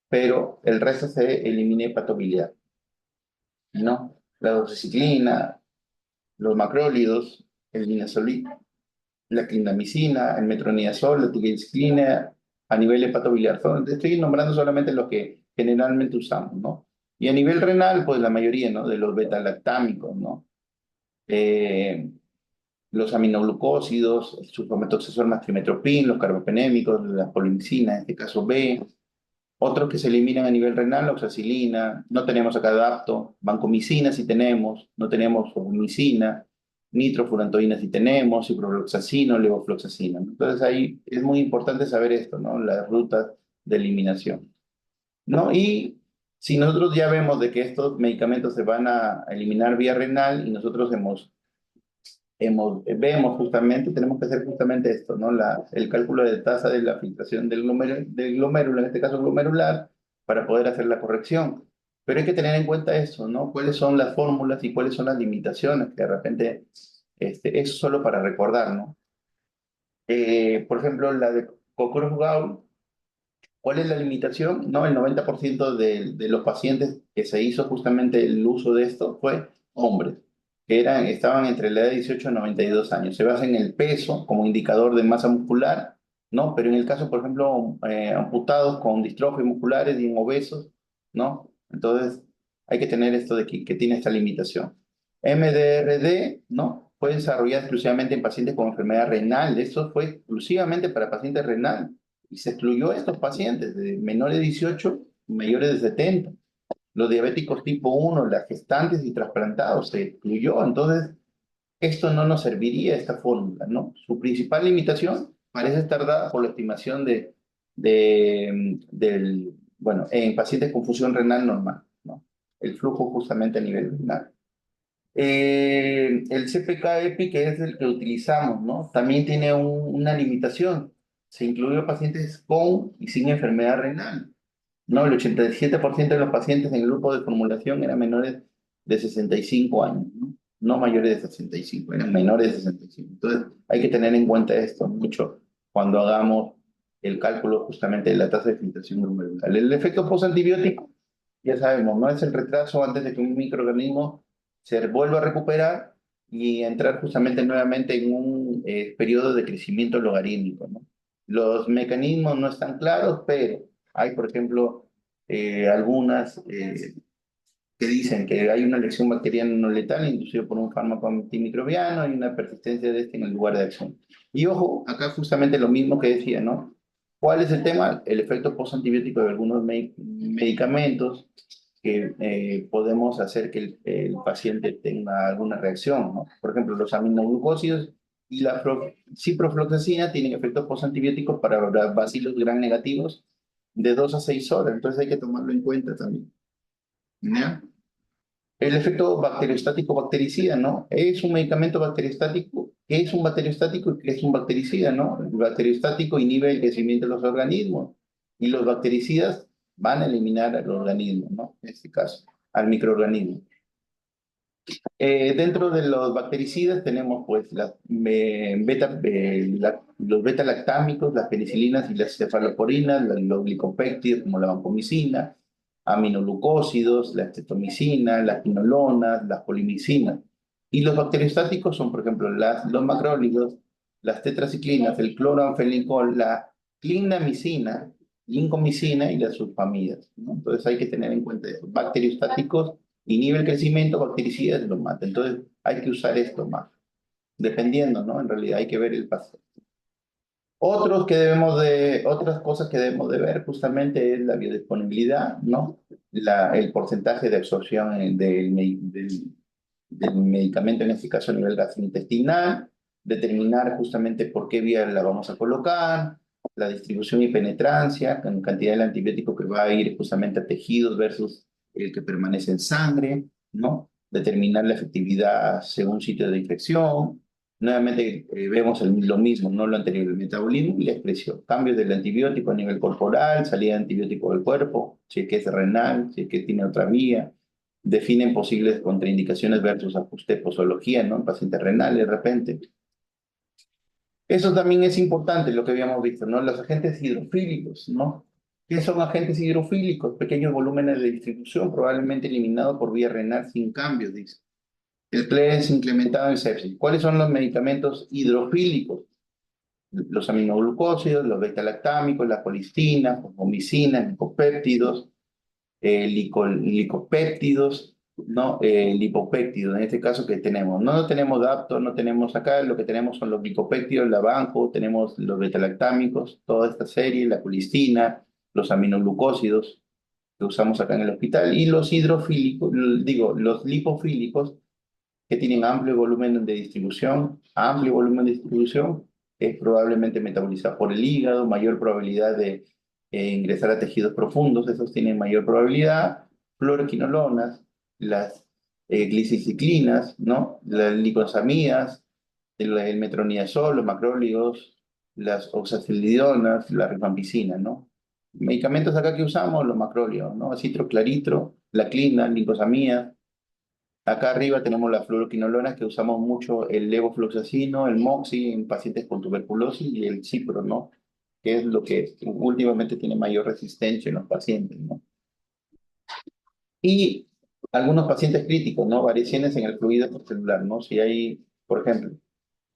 Speaker 2: Pero el resto se elimina hepatobiliar, ¿no? La doxiciclina, los macrólidos, el linezolid, la clindamicina, el metronidazol, la tigenciclina, a nivel hepatobiliar. Estoy nombrando solamente los que generalmente usamos, ¿no? Y a nivel renal, pues la mayoría, ¿no? De los beta-lactámicos, ¿no? Eh, los aminoglucósidos, el sulfametoxazol más trimetoprim, los carbapenémicos, la polimicina, en este caso B. Otros que se eliminan a nivel renal, oxacilina, no tenemos acá adapto, vancomicina si tenemos, no tenemos fumicina, nitrofurantoína si tenemos, ciprofloxacino, levofloxacina, ¿no? Entonces ahí es muy importante saber esto, ¿no? Las rutas de eliminación, ¿no? Y si nosotros ya vemos de que estos medicamentos se van a eliminar vía renal y nosotros hemos vemos justamente, tenemos que hacer justamente esto, ¿no? El cálculo de tasa de la filtración del glomérulo, en este caso glomerular, para poder hacer la corrección. Pero hay que tener en cuenta eso, ¿no? ¿Cuáles son las fórmulas y cuáles son las limitaciones? Que de repente, eso solo para recordar, ¿no? Por ejemplo, la de Cockcroft-Gaul, ¿cuál es la limitación? No, el 90% de los pacientes que se hizo justamente el uso de esto fue hombres, que estaban entre la edad de 18 a 92 años. Se basa en el peso como indicador de masa muscular, ¿no? Pero en el caso, por ejemplo, amputados con distrofias musculares y en obesos, ¿no? Entonces, hay que tener esto de que tiene esta limitación. MDRD, ¿no? Fue desarrollado exclusivamente en pacientes con enfermedad renal. Eso fue exclusivamente para pacientes renales y se excluyó a estos pacientes de menores de 18, mayores de 70. Los diabéticos tipo 1, las gestantes y trasplantados se excluyó. Entonces, esto no nos serviría, esta fórmula, ¿no? Su principal limitación parece estar dada por la estimación bueno, en pacientes con función renal normal, ¿no? El flujo justamente a nivel renal. El CPK-EPI, que es el que utilizamos, ¿no? También tiene una limitación. Se incluyó pacientes con y sin enfermedad renal, ¿no? El 87% de los pacientes en el grupo de formulación eran menores de 65 años, ¿no? No mayores de 65, eran menores de 65. Entonces, hay que tener en cuenta esto mucho cuando hagamos el cálculo justamente de la tasa de filtración glomerular. El efecto postantibiótico, ya sabemos, no es el retraso antes de que un microorganismo se vuelva a recuperar y entrar justamente nuevamente en un periodo de crecimiento logarítmico, ¿no? Los mecanismos no están claros, pero hay, por ejemplo, algunas que dicen que hay una lección bacteriana no letal inducida por un fármaco antimicrobiano y una persistencia de este en el lugar de acción. Y ojo, acá justamente lo mismo que decía, ¿no? ¿Cuál es el tema? El efecto postantibiótico de algunos medicamentos que podemos hacer que el paciente tenga alguna reacción, ¿no? Por ejemplo, los aminoglucósidos y la ciprofloxacina tienen efectos postantibióticos para bacilos gram negativos de 2 a 6 horas, entonces hay que tomarlo en cuenta también, ¿ya? El efecto bacteriostático bactericida, ¿no? Es un medicamento bacteriostático. ¿Qué es un bacteriostático y qué es un bactericida, no? El bacteriostático inhibe el crecimiento de los organismos y los bactericidas van a eliminar al organismo, ¿no? En este caso, al microorganismo. Dentro de los bactericidas tenemos pues los beta-lactámicos, las penicilinas y las cefaloporinas, los glicopéptidos como la vancomicina, aminoglucósidos, la estetomicina, las quinolonas, las polimicinas. Y los bacteriostáticos son, por ejemplo, los macrólidos, las tetraciclinas, el cloranfenicol, la clindamicina, lincomicina y las sulfamidas, ¿no? Entonces hay que tener en cuenta eso. Bacteriostáticos inhibe el crecimiento, bactericidas lo mata. Entonces hay que usar esto más, dependiendo, ¿no? En realidad hay que ver el paso. Otras cosas que debemos de ver justamente es la biodisponibilidad, ¿no? El porcentaje de absorción del medicamento, en este caso a nivel gastrointestinal, determinar justamente por qué vía la vamos a colocar, la distribución y penetrancia, con cantidad del antibiótico que va a ir justamente a tejidos versus el que permanece en sangre, ¿no? Determinar la efectividad según sitio de infección. Nuevamente vemos lo mismo, no lo anterior, el metabolismo y la expresión. Cambios del antibiótico a nivel corporal, salida de antibiótico del cuerpo, si es que es renal, si es que tiene otra vía. Definen posibles contraindicaciones versus ajuste de posología, ¿no? En pacientes renales de repente. Eso también es importante, lo que habíamos visto, ¿no? Los agentes hidrofílicos, ¿no? ¿Qué son agentes hidrofílicos? Pequeños volúmenes de distribución, probablemente eliminados por vía renal sin cambios, dice. El PLES implementado en sepsis. ¿Cuáles son los medicamentos hidrofílicos? Los aminoglucósidos, los beta-lactámicos, la colistina, fosfomicina, licopéptidos, licopéptidos, ¿no? Lipopéptidos, en este caso que tenemos. No tenemos DAPTO, no tenemos acá, lo que tenemos son los licopéptidos, la banco, tenemos los beta-lactámicos, toda esta serie, la colistina, los aminoglucósidos que usamos acá en el hospital, y los hidrofílicos, digo, los lipofílicos, que tienen amplio volumen de distribución, es probablemente metabolizado por el hígado, mayor probabilidad de ingresar a tejidos profundos, esos tienen mayor probabilidad, fluoroquinolonas, las gliciciclinas, ¿no? Las licosamidas, el metronidazol, los macrólidos, las oxazolidonas, la rifampicina, ¿no? Medicamentos acá que usamos, los macrólidos, ¿no? Citroclaritro, la clina, lincosamida. Acá arriba tenemos las fluoroquinolonas que usamos mucho el levofloxacino, el moxi en pacientes con tuberculosis y el cipro, ¿no? Que es lo que últimamente tiene mayor resistencia en los pacientes, ¿no? Y algunos pacientes críticos, ¿no? Variaciones en el fluido celular, ¿no? Si hay, por ejemplo,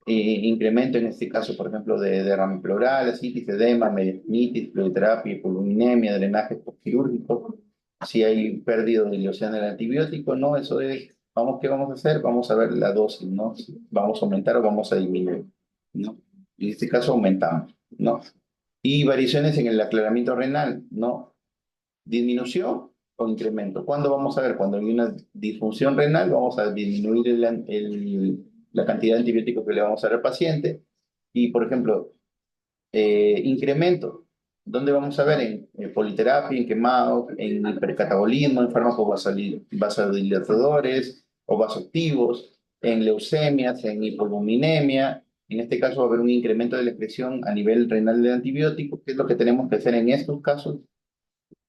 Speaker 2: incremento en este caso, por ejemplo, de derrame pleural, asitis, edema, mediastinitis, fluidoterapia, hipogluminemia, drenaje postquirúrgico, si hay pérdida de ilusión del antibiótico, ¿no? Eso es, vamos, ¿qué vamos a hacer? Vamos a ver la dosis, ¿no? Si vamos a aumentar o vamos a disminuir, ¿no? En este caso aumentamos, ¿no? Y variaciones en el aclaramiento renal, ¿no? ¿Disminución o incremento? ¿Cuándo vamos a ver? Cuando hay una disfunción renal, vamos a disminuir la cantidad de antibióticos que le vamos a dar al paciente. Y, por ejemplo, incremento. ¿Dónde vamos a ver? En politerapia, en quemado, en hipercatabolismo, en fármacos vasodilatadores o vasoactivos, en leucemias, en hipogluminemia. En este caso va a haber un incremento de la excreción a nivel renal de antibióticos, que es lo que tenemos que hacer en estos casos,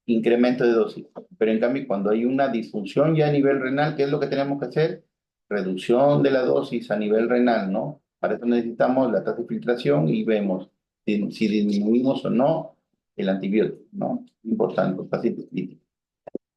Speaker 2: incremento de dosis. Pero en cambio, cuando hay una disfunción ya a nivel renal, ¿qué es lo que tenemos que hacer? Reducción de la dosis a nivel renal, ¿no? Para eso necesitamos la tasa de filtración y vemos si disminuimos o no el antibiótico, ¿no? Importante, los pacientes críticos.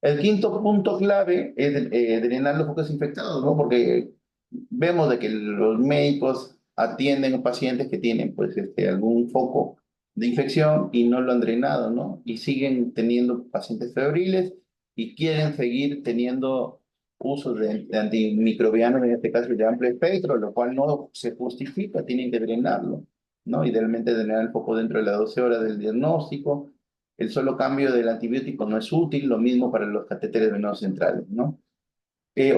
Speaker 2: El quinto punto clave es drenar los focos infectados, ¿no? Porque vemos de que los médicos atienden a pacientes que tienen, pues, algún foco de infección y no lo han drenado, ¿no? Y siguen teniendo pacientes febriles y quieren seguir teniendo uso de antimicrobianos, en este caso de amplio espectro, lo cual no se justifica, tienen que drenarlo, ¿no? Idealmente drenar el foco dentro de las 12 horas del diagnóstico. El solo cambio del antibiótico no es útil, lo mismo para los catéteres venosos centrales, ¿no?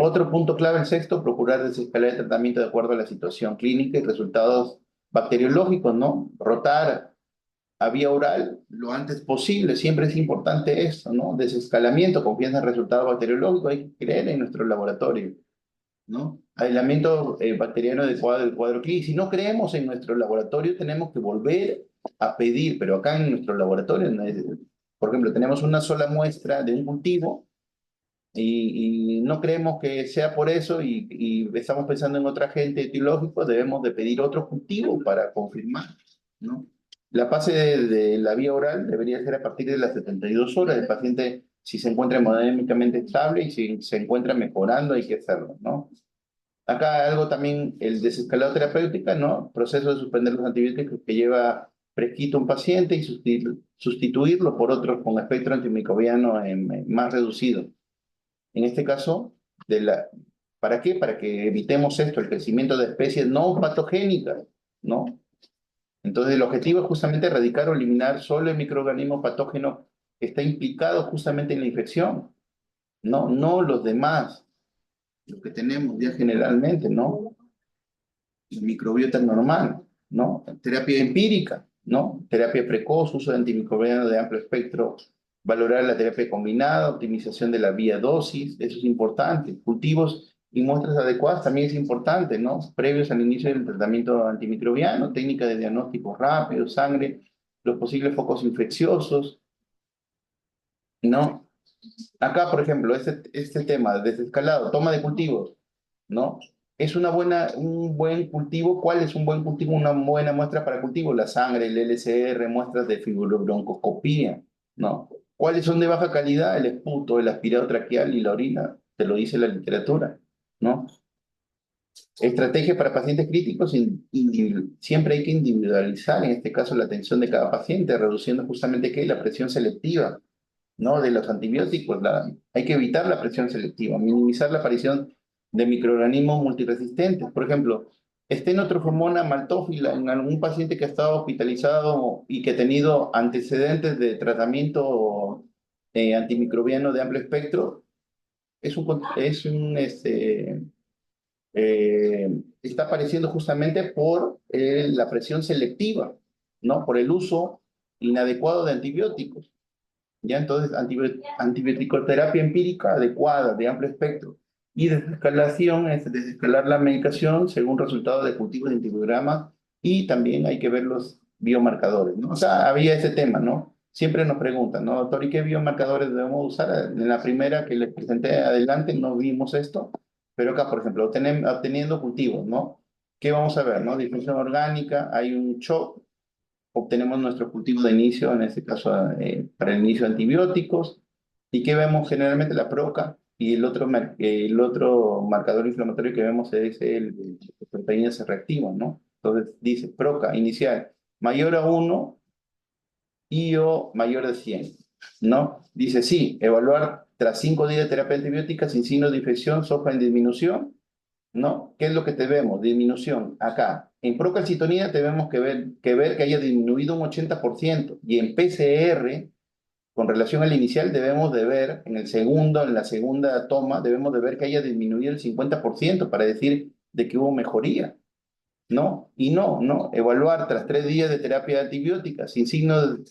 Speaker 2: Otro punto clave, el sexto, procurar desescalar el tratamiento de acuerdo a la situación clínica y resultados bacteriológicos, ¿no? Rotar a vía oral lo antes posible, siempre es importante esto, ¿no? Desescalamiento, confianza en resultados bacteriológicos, hay que creer en nuestro laboratorio, ¿no? Aislamiento bacteriano adecuado del cuadro clínico. Si no creemos en nuestro laboratorio, tenemos que volver a pedir, pero acá en nuestro laboratorio, por ejemplo, tenemos una sola muestra de un cultivo y no creemos que sea por eso y estamos pensando en otra agente etiológico, debemos de pedir otro cultivo para confirmar, ¿no? La fase de la vía oral debería ser a partir de las 72 horas. El paciente, si se encuentra hemodinámicamente estable y si se encuentra mejorando, hay que hacerlo, ¿no? Acá algo también, el desescalado terapéutica, ¿no? Proceso de suspender los antibióticos que lleva prescrito un paciente y sustituirlo por otros con espectro antimicrobiano más reducido. En este caso, ¿para qué? Para que evitemos esto, el crecimiento de especies no patogénicas, ¿no? Entonces, el objetivo es justamente erradicar o eliminar solo el microorganismo patógeno que está implicado justamente en la infección, no los demás, los que tenemos ya generalmente, ¿no? La microbiota normal, ¿no? Terapia empírica, ¿no? Terapia precoz, uso de antimicrobianos de amplio espectro, valorar la terapia combinada, optimización de la vía dosis, eso es importante. Cultivos y muestras adecuadas también es importante, ¿no? Previos al inicio del tratamiento antimicrobiano, técnica de diagnóstico rápido, sangre, los posibles focos infecciosos, ¿no? Acá, por ejemplo, este tema, desescalado, toma de cultivos, ¿no? Es un buen cultivo. ¿Cuál es un buen cultivo? Una buena muestra para cultivo, la sangre, el LCR, muestras de fibrobroncoscopía, ¿no? ¿Cuáles son de baja calidad? El esputo, el aspirado traqueal y la orina, te lo dice la literatura, ¿no? Estrategia para pacientes críticos, siempre hay que individualizar, en este caso, la atención de cada paciente, reduciendo justamente ¿qué? La presión selectiva, ¿no? De los antibióticos. Hay que evitar la presión selectiva, minimizar la aparición de microorganismos multiresistentes. Por ejemplo, Stenotrophomona maltófila en algún paciente que ha estado hospitalizado y que ha tenido antecedentes de tratamiento antimicrobiano de amplio espectro, está apareciendo justamente por la presión selectiva, ¿no? Por el uso inadecuado de antibióticos. ¿Ya? Entonces, antibioticoterapia empírica adecuada, de amplio espectro. Y desescalación es desescalar la medicación según resultados de cultivos de antibiogramas y también hay que ver los biomarcadores, ¿no? O sea, había ese tema, ¿no? Siempre nos preguntan, ¿no, doctor, y qué biomarcadores debemos usar? En la primera que les presenté adelante no vimos esto, pero acá, por ejemplo, obteniendo cultivos, ¿no? ¿Qué vamos a ver, no? Difusión orgánica, hay un shock, obtenemos nuestro cultivo de inicio, en este caso para el inicio de antibióticos, y qué vemos generalmente la proca, y el otro marcador inflamatorio que vemos es el proteína C reactiva, ¿no? Entonces dice proca inicial mayor a 1 y o mayor de 100, ¿no? Dice sí, evaluar tras 5 días de terapia antibiótica sin signos de infección, soja en disminución, ¿no? ¿Qué es lo que tenemos? Disminución. Acá, en procalcitonina tenemos que ver que haya disminuido un 80% y en PCR, con relación al inicial, debemos de ver, en la segunda toma, debemos de ver que haya disminuido el 50% para decir de que hubo mejoría, ¿no? Y no, evaluar tras 3 días de terapia antibiótica sin signos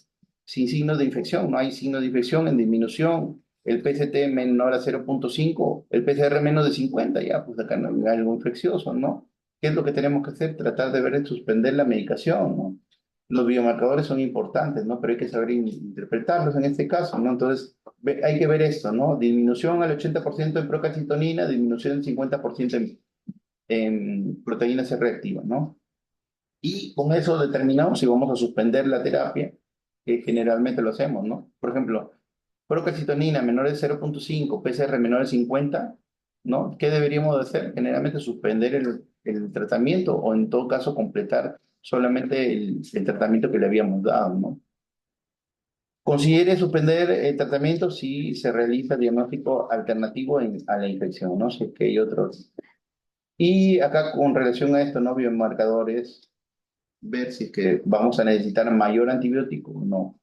Speaker 2: de infección, no hay signos de infección en disminución, el PCT menor a 0,5, el PCR menos de 50, ya, pues acá no hay algo infeccioso, ¿no? ¿Qué es lo que tenemos que hacer? Tratar de ver de suspender la medicación, ¿no? Los biomarcadores son importantes, ¿no? Pero hay que saber interpretarlos en este caso, ¿no? Entonces, hay que ver esto, ¿no? Disminución al 80% en procalcitonina, disminución del 50% en proteína C reactiva, ¿no? Y con eso determinamos si vamos a suspender la terapia, que generalmente lo hacemos, ¿no? Por ejemplo, procalcitonina menor de 0,5, PCR menor de 50, ¿no? ¿Qué deberíamos de hacer? Generalmente suspender el tratamiento o en todo caso completar solamente el tratamiento que le habíamos dado, ¿no? Considere suspender el tratamiento si se realiza diagnóstico alternativo a la infección, ¿no? Si es que hay otros. Y acá con relación a esto, ¿no? Biomarcadores, ver si es que vamos a necesitar mayor antibiótico o no.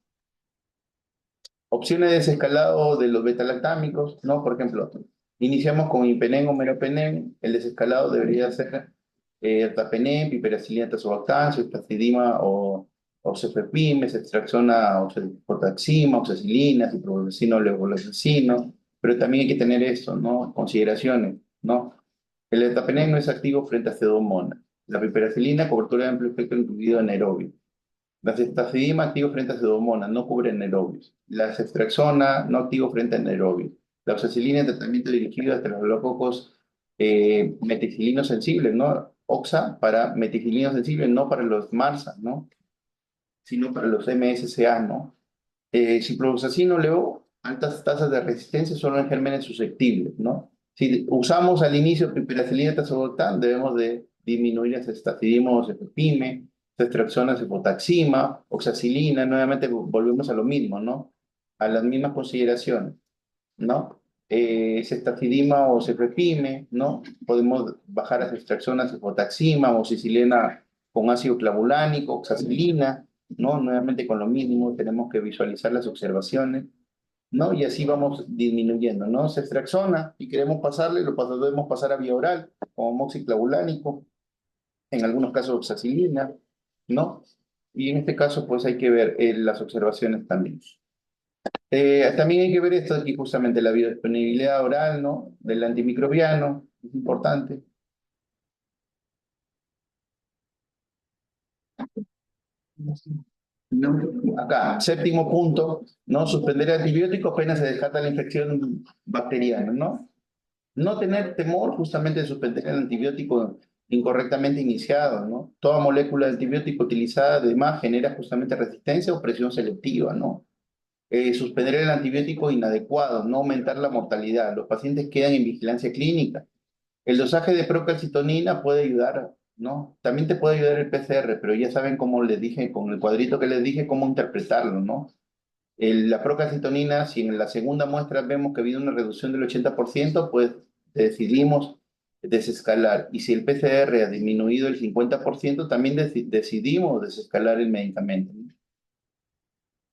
Speaker 2: Opciones de desescalado de los betalactámicos, ¿no? Por ejemplo, iniciamos con impenén o meropenén, el desescalado debería ser ertapenem, piperacilina tazobactam, ceftriaxona o cefepime, ceftriaxona o cefotaxima, oxacilina, ciprofloxacino, levofloxacino, pero también hay que tener esto, ¿no? Consideraciones, ¿no? El ertapenem no es activo frente a pseudomonas. La piperacilina, cobertura de amplio espectro incluido anaerobio. La ceftriaxona activo frente a pseudomonas, no cubre anaerobios. La ceftriaxona no activo frente a anaerobios. La oxacilina en tratamiento dirigido a estreptococos meticilinos sensibles, ¿no? Oxa para meticilinos sensibles, no para los MARSA, ¿no? Sino para los MSCA, ¿no? Ciprofloxacino, Leo, altas tasas de resistencia solo en gérmenes susceptibles, ¿no? Si usamos al inicio piperacilina tazobactam, debemos de disminuir el ceftriaxona o cefepime, ceftriaxona, cefotaxima, oxacilina, nuevamente volvemos a lo mismo, ¿no? A las mismas consideraciones, ¿no? Ceftriaxona o cefepime, ¿no? Podemos bajar a ceftriaxona, cefotaxima, o sicilena con ácido clavulánico, oxacilina, ¿no? Nuevamente con lo mismo, tenemos que visualizar las observaciones, ¿no? Y así vamos disminuyendo, ¿no? Ceftriaxona, y queremos pasarle, debemos pasar a vía oral, como moxiclavulánico, en algunos casos oxacilina, ¿no? Y en este caso, pues hay que ver las observaciones también. También hay que ver esto aquí, justamente la biodisponibilidad oral, ¿no? Del antimicrobiano, es importante. ¿No? Acá, séptimo punto, ¿no? Suspender el antibiótico apenas se descarta la infección bacteriana, ¿no? No tener temor justamente de suspender el antibiótico incorrectamente iniciado, ¿no? Toda molécula de antibiótico utilizada además genera justamente resistencia o presión selectiva, ¿no? Suspender el antibiótico inadecuado, no aumentar la mortalidad. Los pacientes quedan en vigilancia clínica. El dosaje de procalcitonina puede ayudar, ¿no? También te puede ayudar el PCR, pero ya saben cómo les dije, con el cuadrito que les dije, cómo interpretarlo, ¿no? La procalcitonina, si en la segunda muestra vemos que ha habido una reducción del 80%, pues decidimos desescalar. Y si el PCR ha disminuido el 50%, también decidimos desescalar el medicamento, ¿no?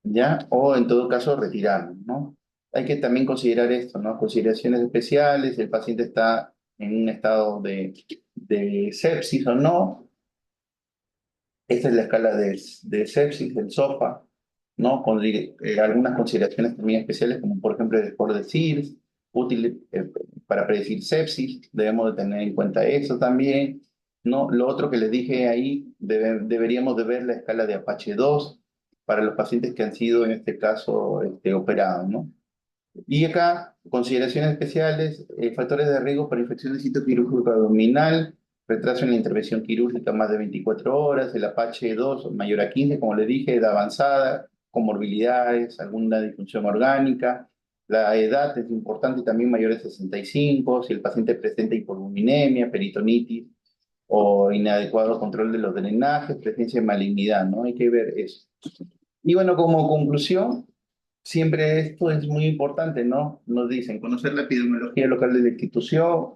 Speaker 2: ¿Ya? O en todo caso retirarlo, ¿no? Hay que también considerar esto, ¿no? Consideraciones especiales, el paciente está en un estado de sepsis o no. Esta es la escala de sepsis, del SOFA, ¿no? Con algunas consideraciones también especiales, como por ejemplo el score de SIRS, útil, para predecir sepsis, debemos de tener en cuenta eso también, ¿no? Lo otro que les dije ahí, deberíamos de ver la escala de Apache 2 para los pacientes que han sido, en este caso, operados, ¿no? Y acá, consideraciones especiales, factores de riesgo para infección del sitio quirúrgico abdominal, retraso en la intervención quirúrgica más de 24 horas, el Apache 2 mayor a 15, como le dije, edad avanzada, comorbilidades, alguna disfunción orgánica. La edad es importante también mayor de 65, si el paciente presenta hipoalbuminemia, peritonitis o inadecuado control de los drenajes, presencia de malignidad, ¿no? Hay que ver eso. Y bueno, como conclusión, siempre esto es muy importante, ¿no? Nos dicen conocer la epidemiología local de la institución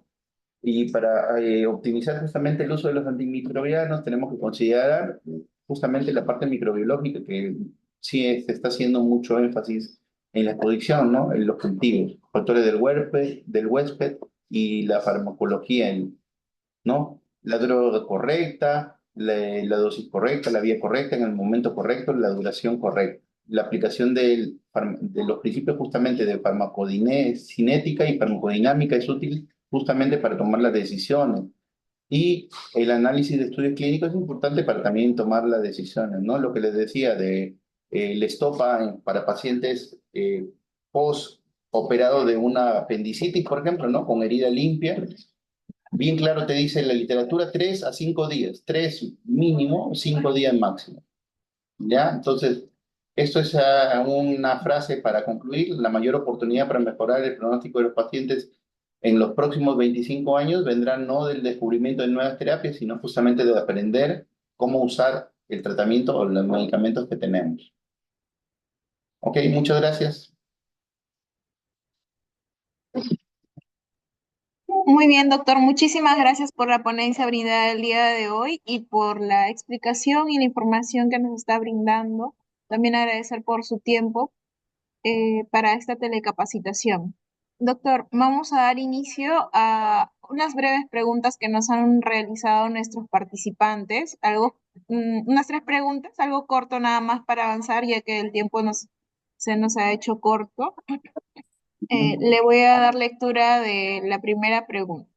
Speaker 2: y para optimizar justamente el uso de los antimicrobianos tenemos que considerar justamente la parte microbiológica que sí se está haciendo mucho énfasis en la exposición, ¿no? En los cultivos, factores del huésped y la farmacología, ¿no? La droga correcta, la dosis correcta, la vía correcta, en el momento correcto, la duración correcta. La aplicación de los principios justamente de farmacocinética y farmacodinámica es útil justamente para tomar las decisiones. Y el análisis de estudios clínicos es importante para también tomar las decisiones, ¿no? Lo que les decía de el estopa para pacientes post operado de una apendicitis, por ejemplo, ¿no? Con herida limpia, bien claro te dice la literatura 3 a 5 días, 3 mínimo, 5 días máximo. ¿Ya? Entonces, esto es una frase para concluir. La mayor oportunidad para mejorar el pronóstico de los pacientes en los próximos 25 años vendrá no del descubrimiento de nuevas terapias, sino justamente de aprender cómo usar el tratamiento o los medicamentos que tenemos. Ok, muchas gracias.
Speaker 1: Muy bien, doctor. Muchísimas gracias por la ponencia brindada el día de hoy y por la explicación y la información que nos está brindando. También agradecer por su tiempo para esta telecapacitación. Doctor, vamos a dar inicio a unas breves preguntas que nos han realizado nuestros participantes. Unas tres preguntas, algo corto nada más para avanzar, ya que el tiempo se nos ha hecho corto. Le voy a dar lectura de la primera pregunta.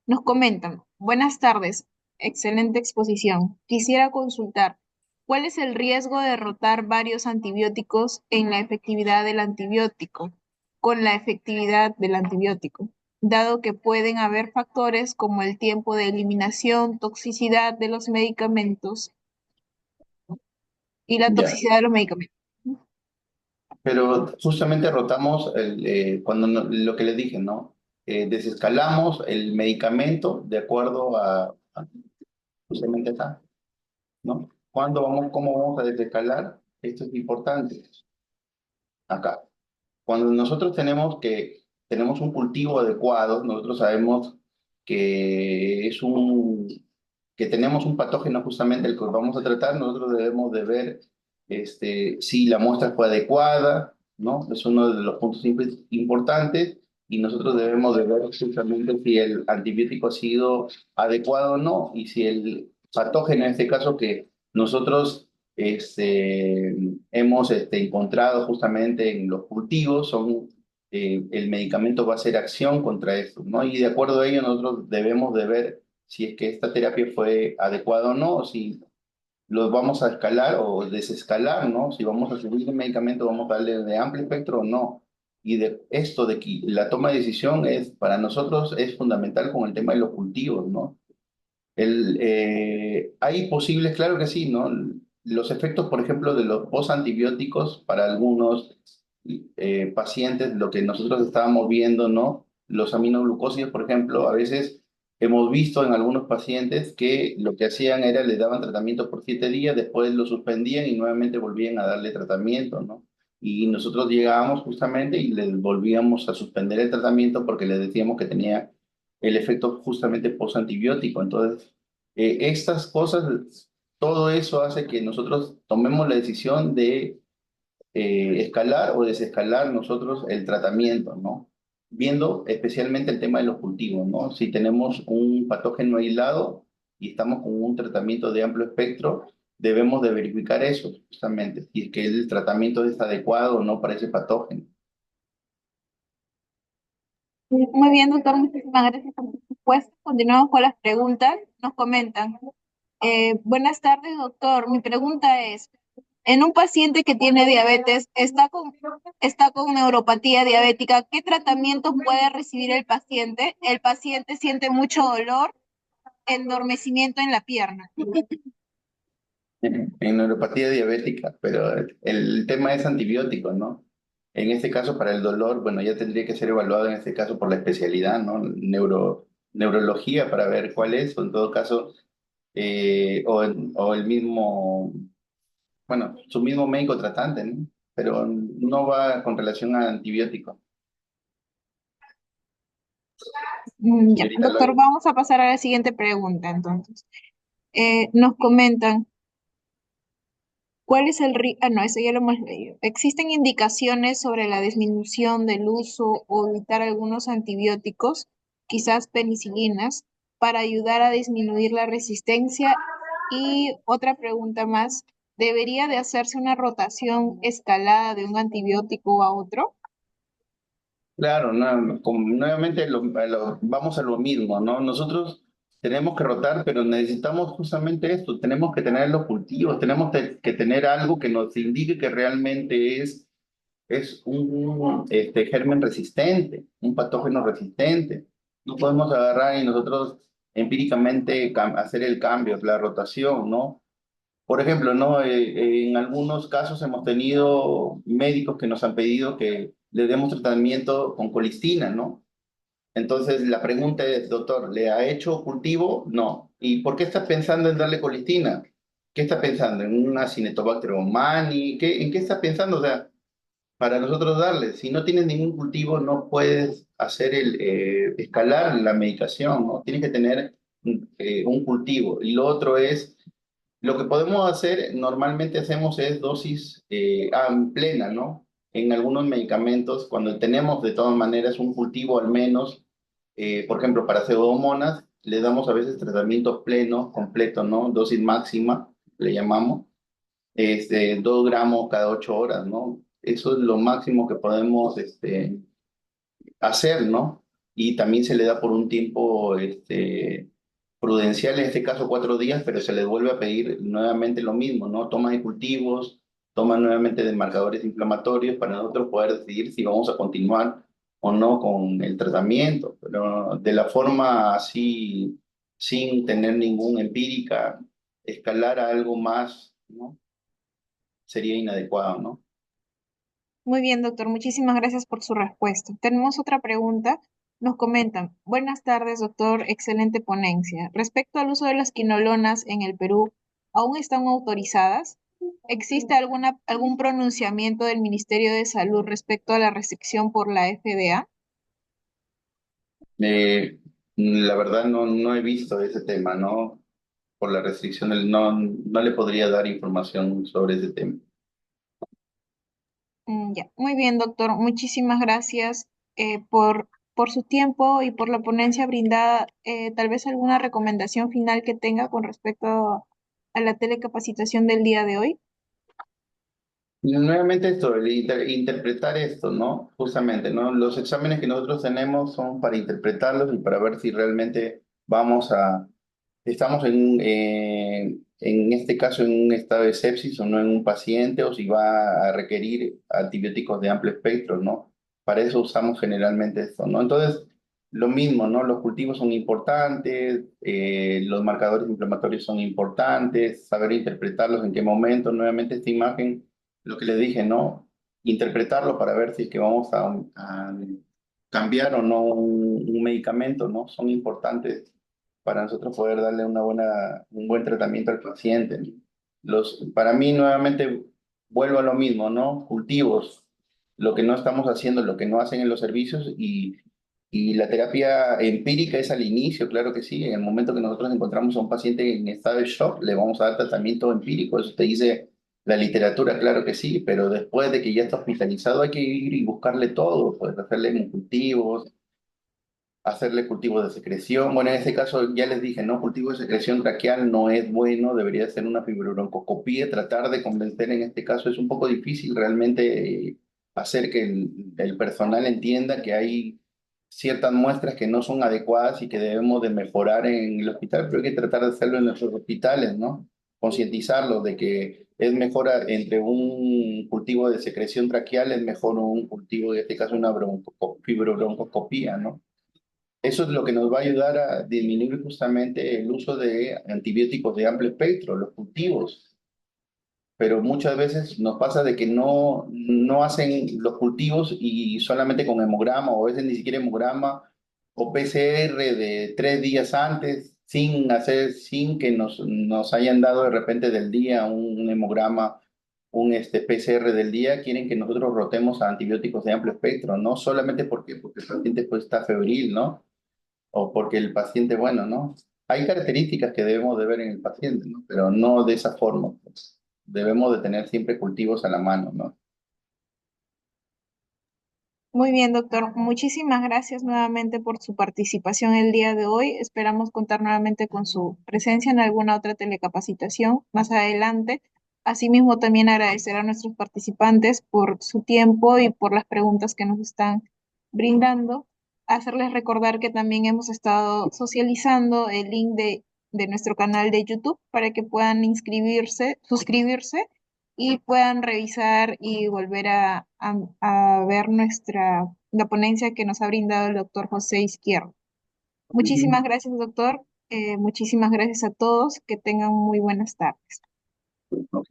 Speaker 1: Nos comentan, buenas tardes, excelente exposición. Quisiera consultar, ¿cuál es el riesgo de rotar varios antibióticos en la efectividad del antibiótico, con la efectividad del antibiótico, dado que pueden haber factores como el tiempo de eliminación, toxicidad de los medicamentos y la
Speaker 2: Ya.
Speaker 1: toxicidad de los medicamentos?
Speaker 2: Pero justamente rotamos lo que les dije, ¿no? Desescalamos el medicamento de acuerdo a justamente acá, ¿no? ¿Cómo vamos a desescalar? Esto es importante acá. Cuando nosotros tenemos un cultivo adecuado, nosotros sabemos que que tenemos un patógeno justamente el que vamos a tratar, nosotros debemos de ver si la muestra fue adecuada, ¿no? Es uno de los puntos importantes y nosotros debemos de ver justamente si el antibiótico ha sido adecuado o no y si el patógeno, en este caso que nosotros hemos encontrado justamente en los cultivos, el medicamento va a hacer acción contra esto, ¿no? Y de acuerdo a ello nosotros debemos de ver si es que esta terapia fue adecuada o no, o si los vamos a escalar o desescalar, ¿no? Si vamos a subir el medicamento, vamos a darle de amplio espectro o no. Y de esto de que la toma de decisión para nosotros es fundamental con el tema de los cultivos, ¿no? Hay posibles, claro que sí, ¿no? Los efectos, por ejemplo, de los posantibióticos para algunos pacientes, lo que nosotros estábamos viendo, ¿no? Los aminoglucósidos, por ejemplo, a veces hemos visto en algunos pacientes que lo que hacían era les daban tratamiento por 7 días, después lo suspendían y nuevamente volvían a darle tratamiento, ¿no? Y nosotros llegábamos justamente y les volvíamos a suspender el tratamiento porque les decíamos que tenía el efecto justamente posantibiótico. Entonces, estas cosas, todo eso hace que nosotros tomemos la decisión de escalar o desescalar nosotros el tratamiento, ¿no? Viendo especialmente el tema de los cultivos, ¿no? Si tenemos un patógeno aislado y estamos con un tratamiento de amplio espectro, debemos de verificar eso, justamente, si es que el tratamiento es adecuado o no para ese patógeno.
Speaker 1: Muy bien, doctor, muchísimas gracias por su respuesta. Continuamos con las preguntas. Nos comentan. Buenas tardes, doctor. Mi pregunta es, en un paciente que tiene diabetes, está con neuropatía diabética, ¿qué tratamiento puede recibir el paciente? El paciente siente mucho dolor, endormecimiento en la pierna.
Speaker 2: En neuropatía diabética, pero el tema es antibiótico, ¿no? En este caso, para el dolor, bueno, ya tendría que ser evaluado en este caso por la especialidad, ¿no? Neurología para ver cuál es, o en todo caso, o el mismo, bueno, su mismo médico tratante, ¿no? Pero no va con relación a antibiótico.
Speaker 1: Ya,
Speaker 2: Señorita
Speaker 1: doctor,
Speaker 2: Loy.
Speaker 1: vamos a pasar a la siguiente pregunta, entonces. Nos comentan. ¿Cuál es el riesgo? Ah, no, eso ya lo hemos leído. ¿Existen indicaciones sobre la disminución del uso o evitar algunos antibióticos, quizás penicilinas, para ayudar a disminuir la resistencia? Y otra pregunta más, ¿debería de hacerse una rotación escalada de un antibiótico a otro?
Speaker 2: Claro, nuevamente vamos a lo mismo, ¿no? Nosotros tenemos que rotar, pero necesitamos justamente esto, tenemos que tener los cultivos, tenemos que tener algo que nos indique que realmente es un germen resistente, un patógeno resistente. No podemos agarrar y nosotros empíricamente hacer el cambio, la rotación, ¿no? Por ejemplo, ¿no? En algunos casos hemos tenido médicos que nos han pedido que le demos tratamiento con colistina, ¿no? Entonces la pregunta es, doctor, ¿le ha hecho cultivo? No. ¿Y por qué está pensando en darle colistina? ¿Qué está pensando? ¿En una Cinetobacter humani? ¿En qué está pensando? O sea, para nosotros darle, si no tienes ningún cultivo, no puedes hacer escalar la medicación, ¿no? Tienes que tener un cultivo. Y lo otro es lo que podemos hacer, normalmente hacemos es dosis plena, ¿no? En algunos medicamentos, cuando tenemos de todas maneras un cultivo al menos, por ejemplo, para pseudomonas, le damos a veces tratamientos plenos, completos, ¿no? Dosis máxima, le llamamos, 2 gramos cada 8 horas, ¿no? Eso es lo máximo que podemos hacer, ¿no? Y también se le da por un tiempo prudencial, en este caso 4 días, pero se les vuelve a pedir nuevamente lo mismo, ¿no? Toma de cultivos, toma nuevamente de marcadores inflamatorios para nosotros poder decidir si vamos a continuar o no con el tratamiento, pero de la forma así, sin tener ninguna empírica, escalar a algo más, ¿no? Sería inadecuado, ¿no?
Speaker 1: Muy bien, doctor, muchísimas gracias por su respuesta. Tenemos otra pregunta. Nos comentan, buenas tardes, doctor, excelente ponencia. Respecto al uso de las quinolonas en el Perú, ¿aún están autorizadas? ¿Existe algún pronunciamiento del Ministerio de Salud respecto a la restricción por la FDA?
Speaker 2: Eh, la verdad no he visto ese tema, ¿no? Por la restricción, no le podría dar información sobre ese tema.
Speaker 1: Ya, muy bien, doctor. Muchísimas gracias por su tiempo y por la ponencia brindada. Tal vez alguna recomendación final que tenga con respecto a la telecapacitación del día de hoy.
Speaker 2: Y nuevamente esto, interpretar esto, ¿no? Justamente, ¿no? Los exámenes que nosotros tenemos son para interpretarlos y para ver si realmente estamos en este caso en un estado de sepsis o no en un paciente o si va a requerir antibióticos de amplio espectro, ¿no? Para eso usamos generalmente esto, ¿no? Entonces, lo mismo, ¿no? Los cultivos son importantes, los marcadores inflamatorios son importantes, saber interpretarlos en qué momento, nuevamente esta imagen, lo que les dije, ¿no? Interpretarlo para ver si es que vamos a cambiar o no un medicamento, ¿no? Son importantes para nosotros poder darle un buen tratamiento al paciente. Para mí, nuevamente, vuelvo a lo mismo, ¿no? Cultivos, lo que no estamos haciendo, lo que no hacen en los servicios y la terapia empírica es al inicio, claro que sí. En el momento que nosotros encontramos a un paciente en estado de shock, le vamos a dar tratamiento empírico. Eso te dice la literatura, claro que sí, pero después de que ya está hospitalizado hay que ir y buscarle todo, pues hacerle cultivos, hacerle cultivos de secreción. Bueno, en este caso ya les dije, ¿no? Cultivo de secreción traqueal no es bueno, debería ser una fibrobroncoscopía. Tratar de convencer en este caso es un poco difícil realmente hacer que el personal entienda que hay ciertas muestras que no son adecuadas y que debemos de mejorar en el hospital, pero hay que tratar de hacerlo en nuestros hospitales, ¿no? Concientizarlos de que es mejor entre un cultivo de secreción traqueal, es mejor un cultivo, en este caso una fibrobroncoscopía, ¿no? Eso es lo que nos va a ayudar a disminuir justamente el uso de antibióticos de amplio espectro, los cultivos. Pero muchas veces nos pasa de que no hacen los cultivos y solamente con hemograma, o a veces ni siquiera hemograma, o PCR de 3 días antes, sin que nos hayan dado de repente del día un hemograma, un PCR del día, quieren que nosotros rotemos a antibióticos de amplio espectro, no solamente porque el paciente pues está febril, ¿no? O porque el paciente, bueno, ¿no? Hay características que debemos de ver en el paciente, ¿no? Pero no de esa forma, pues. Debemos de tener siempre cultivos a la mano, ¿no?
Speaker 1: Muy bien, doctor. Muchísimas gracias nuevamente por su participación el día de hoy. Esperamos contar nuevamente con su presencia en alguna otra telecapacitación más adelante. Asimismo, también agradecer a nuestros participantes por su tiempo y por las preguntas que nos están brindando. Hacerles recordar que también hemos estado socializando el link de nuestro canal de YouTube para que puedan inscribirse, suscribirse y puedan revisar y volver a ver la ponencia que nos ha brindado el doctor José Izquierdo.
Speaker 2: Ujú.
Speaker 1: Muchísimas gracias, doctor. Muchísimas gracias a todos. Que tengan muy buenas tardes.
Speaker 2: Ok.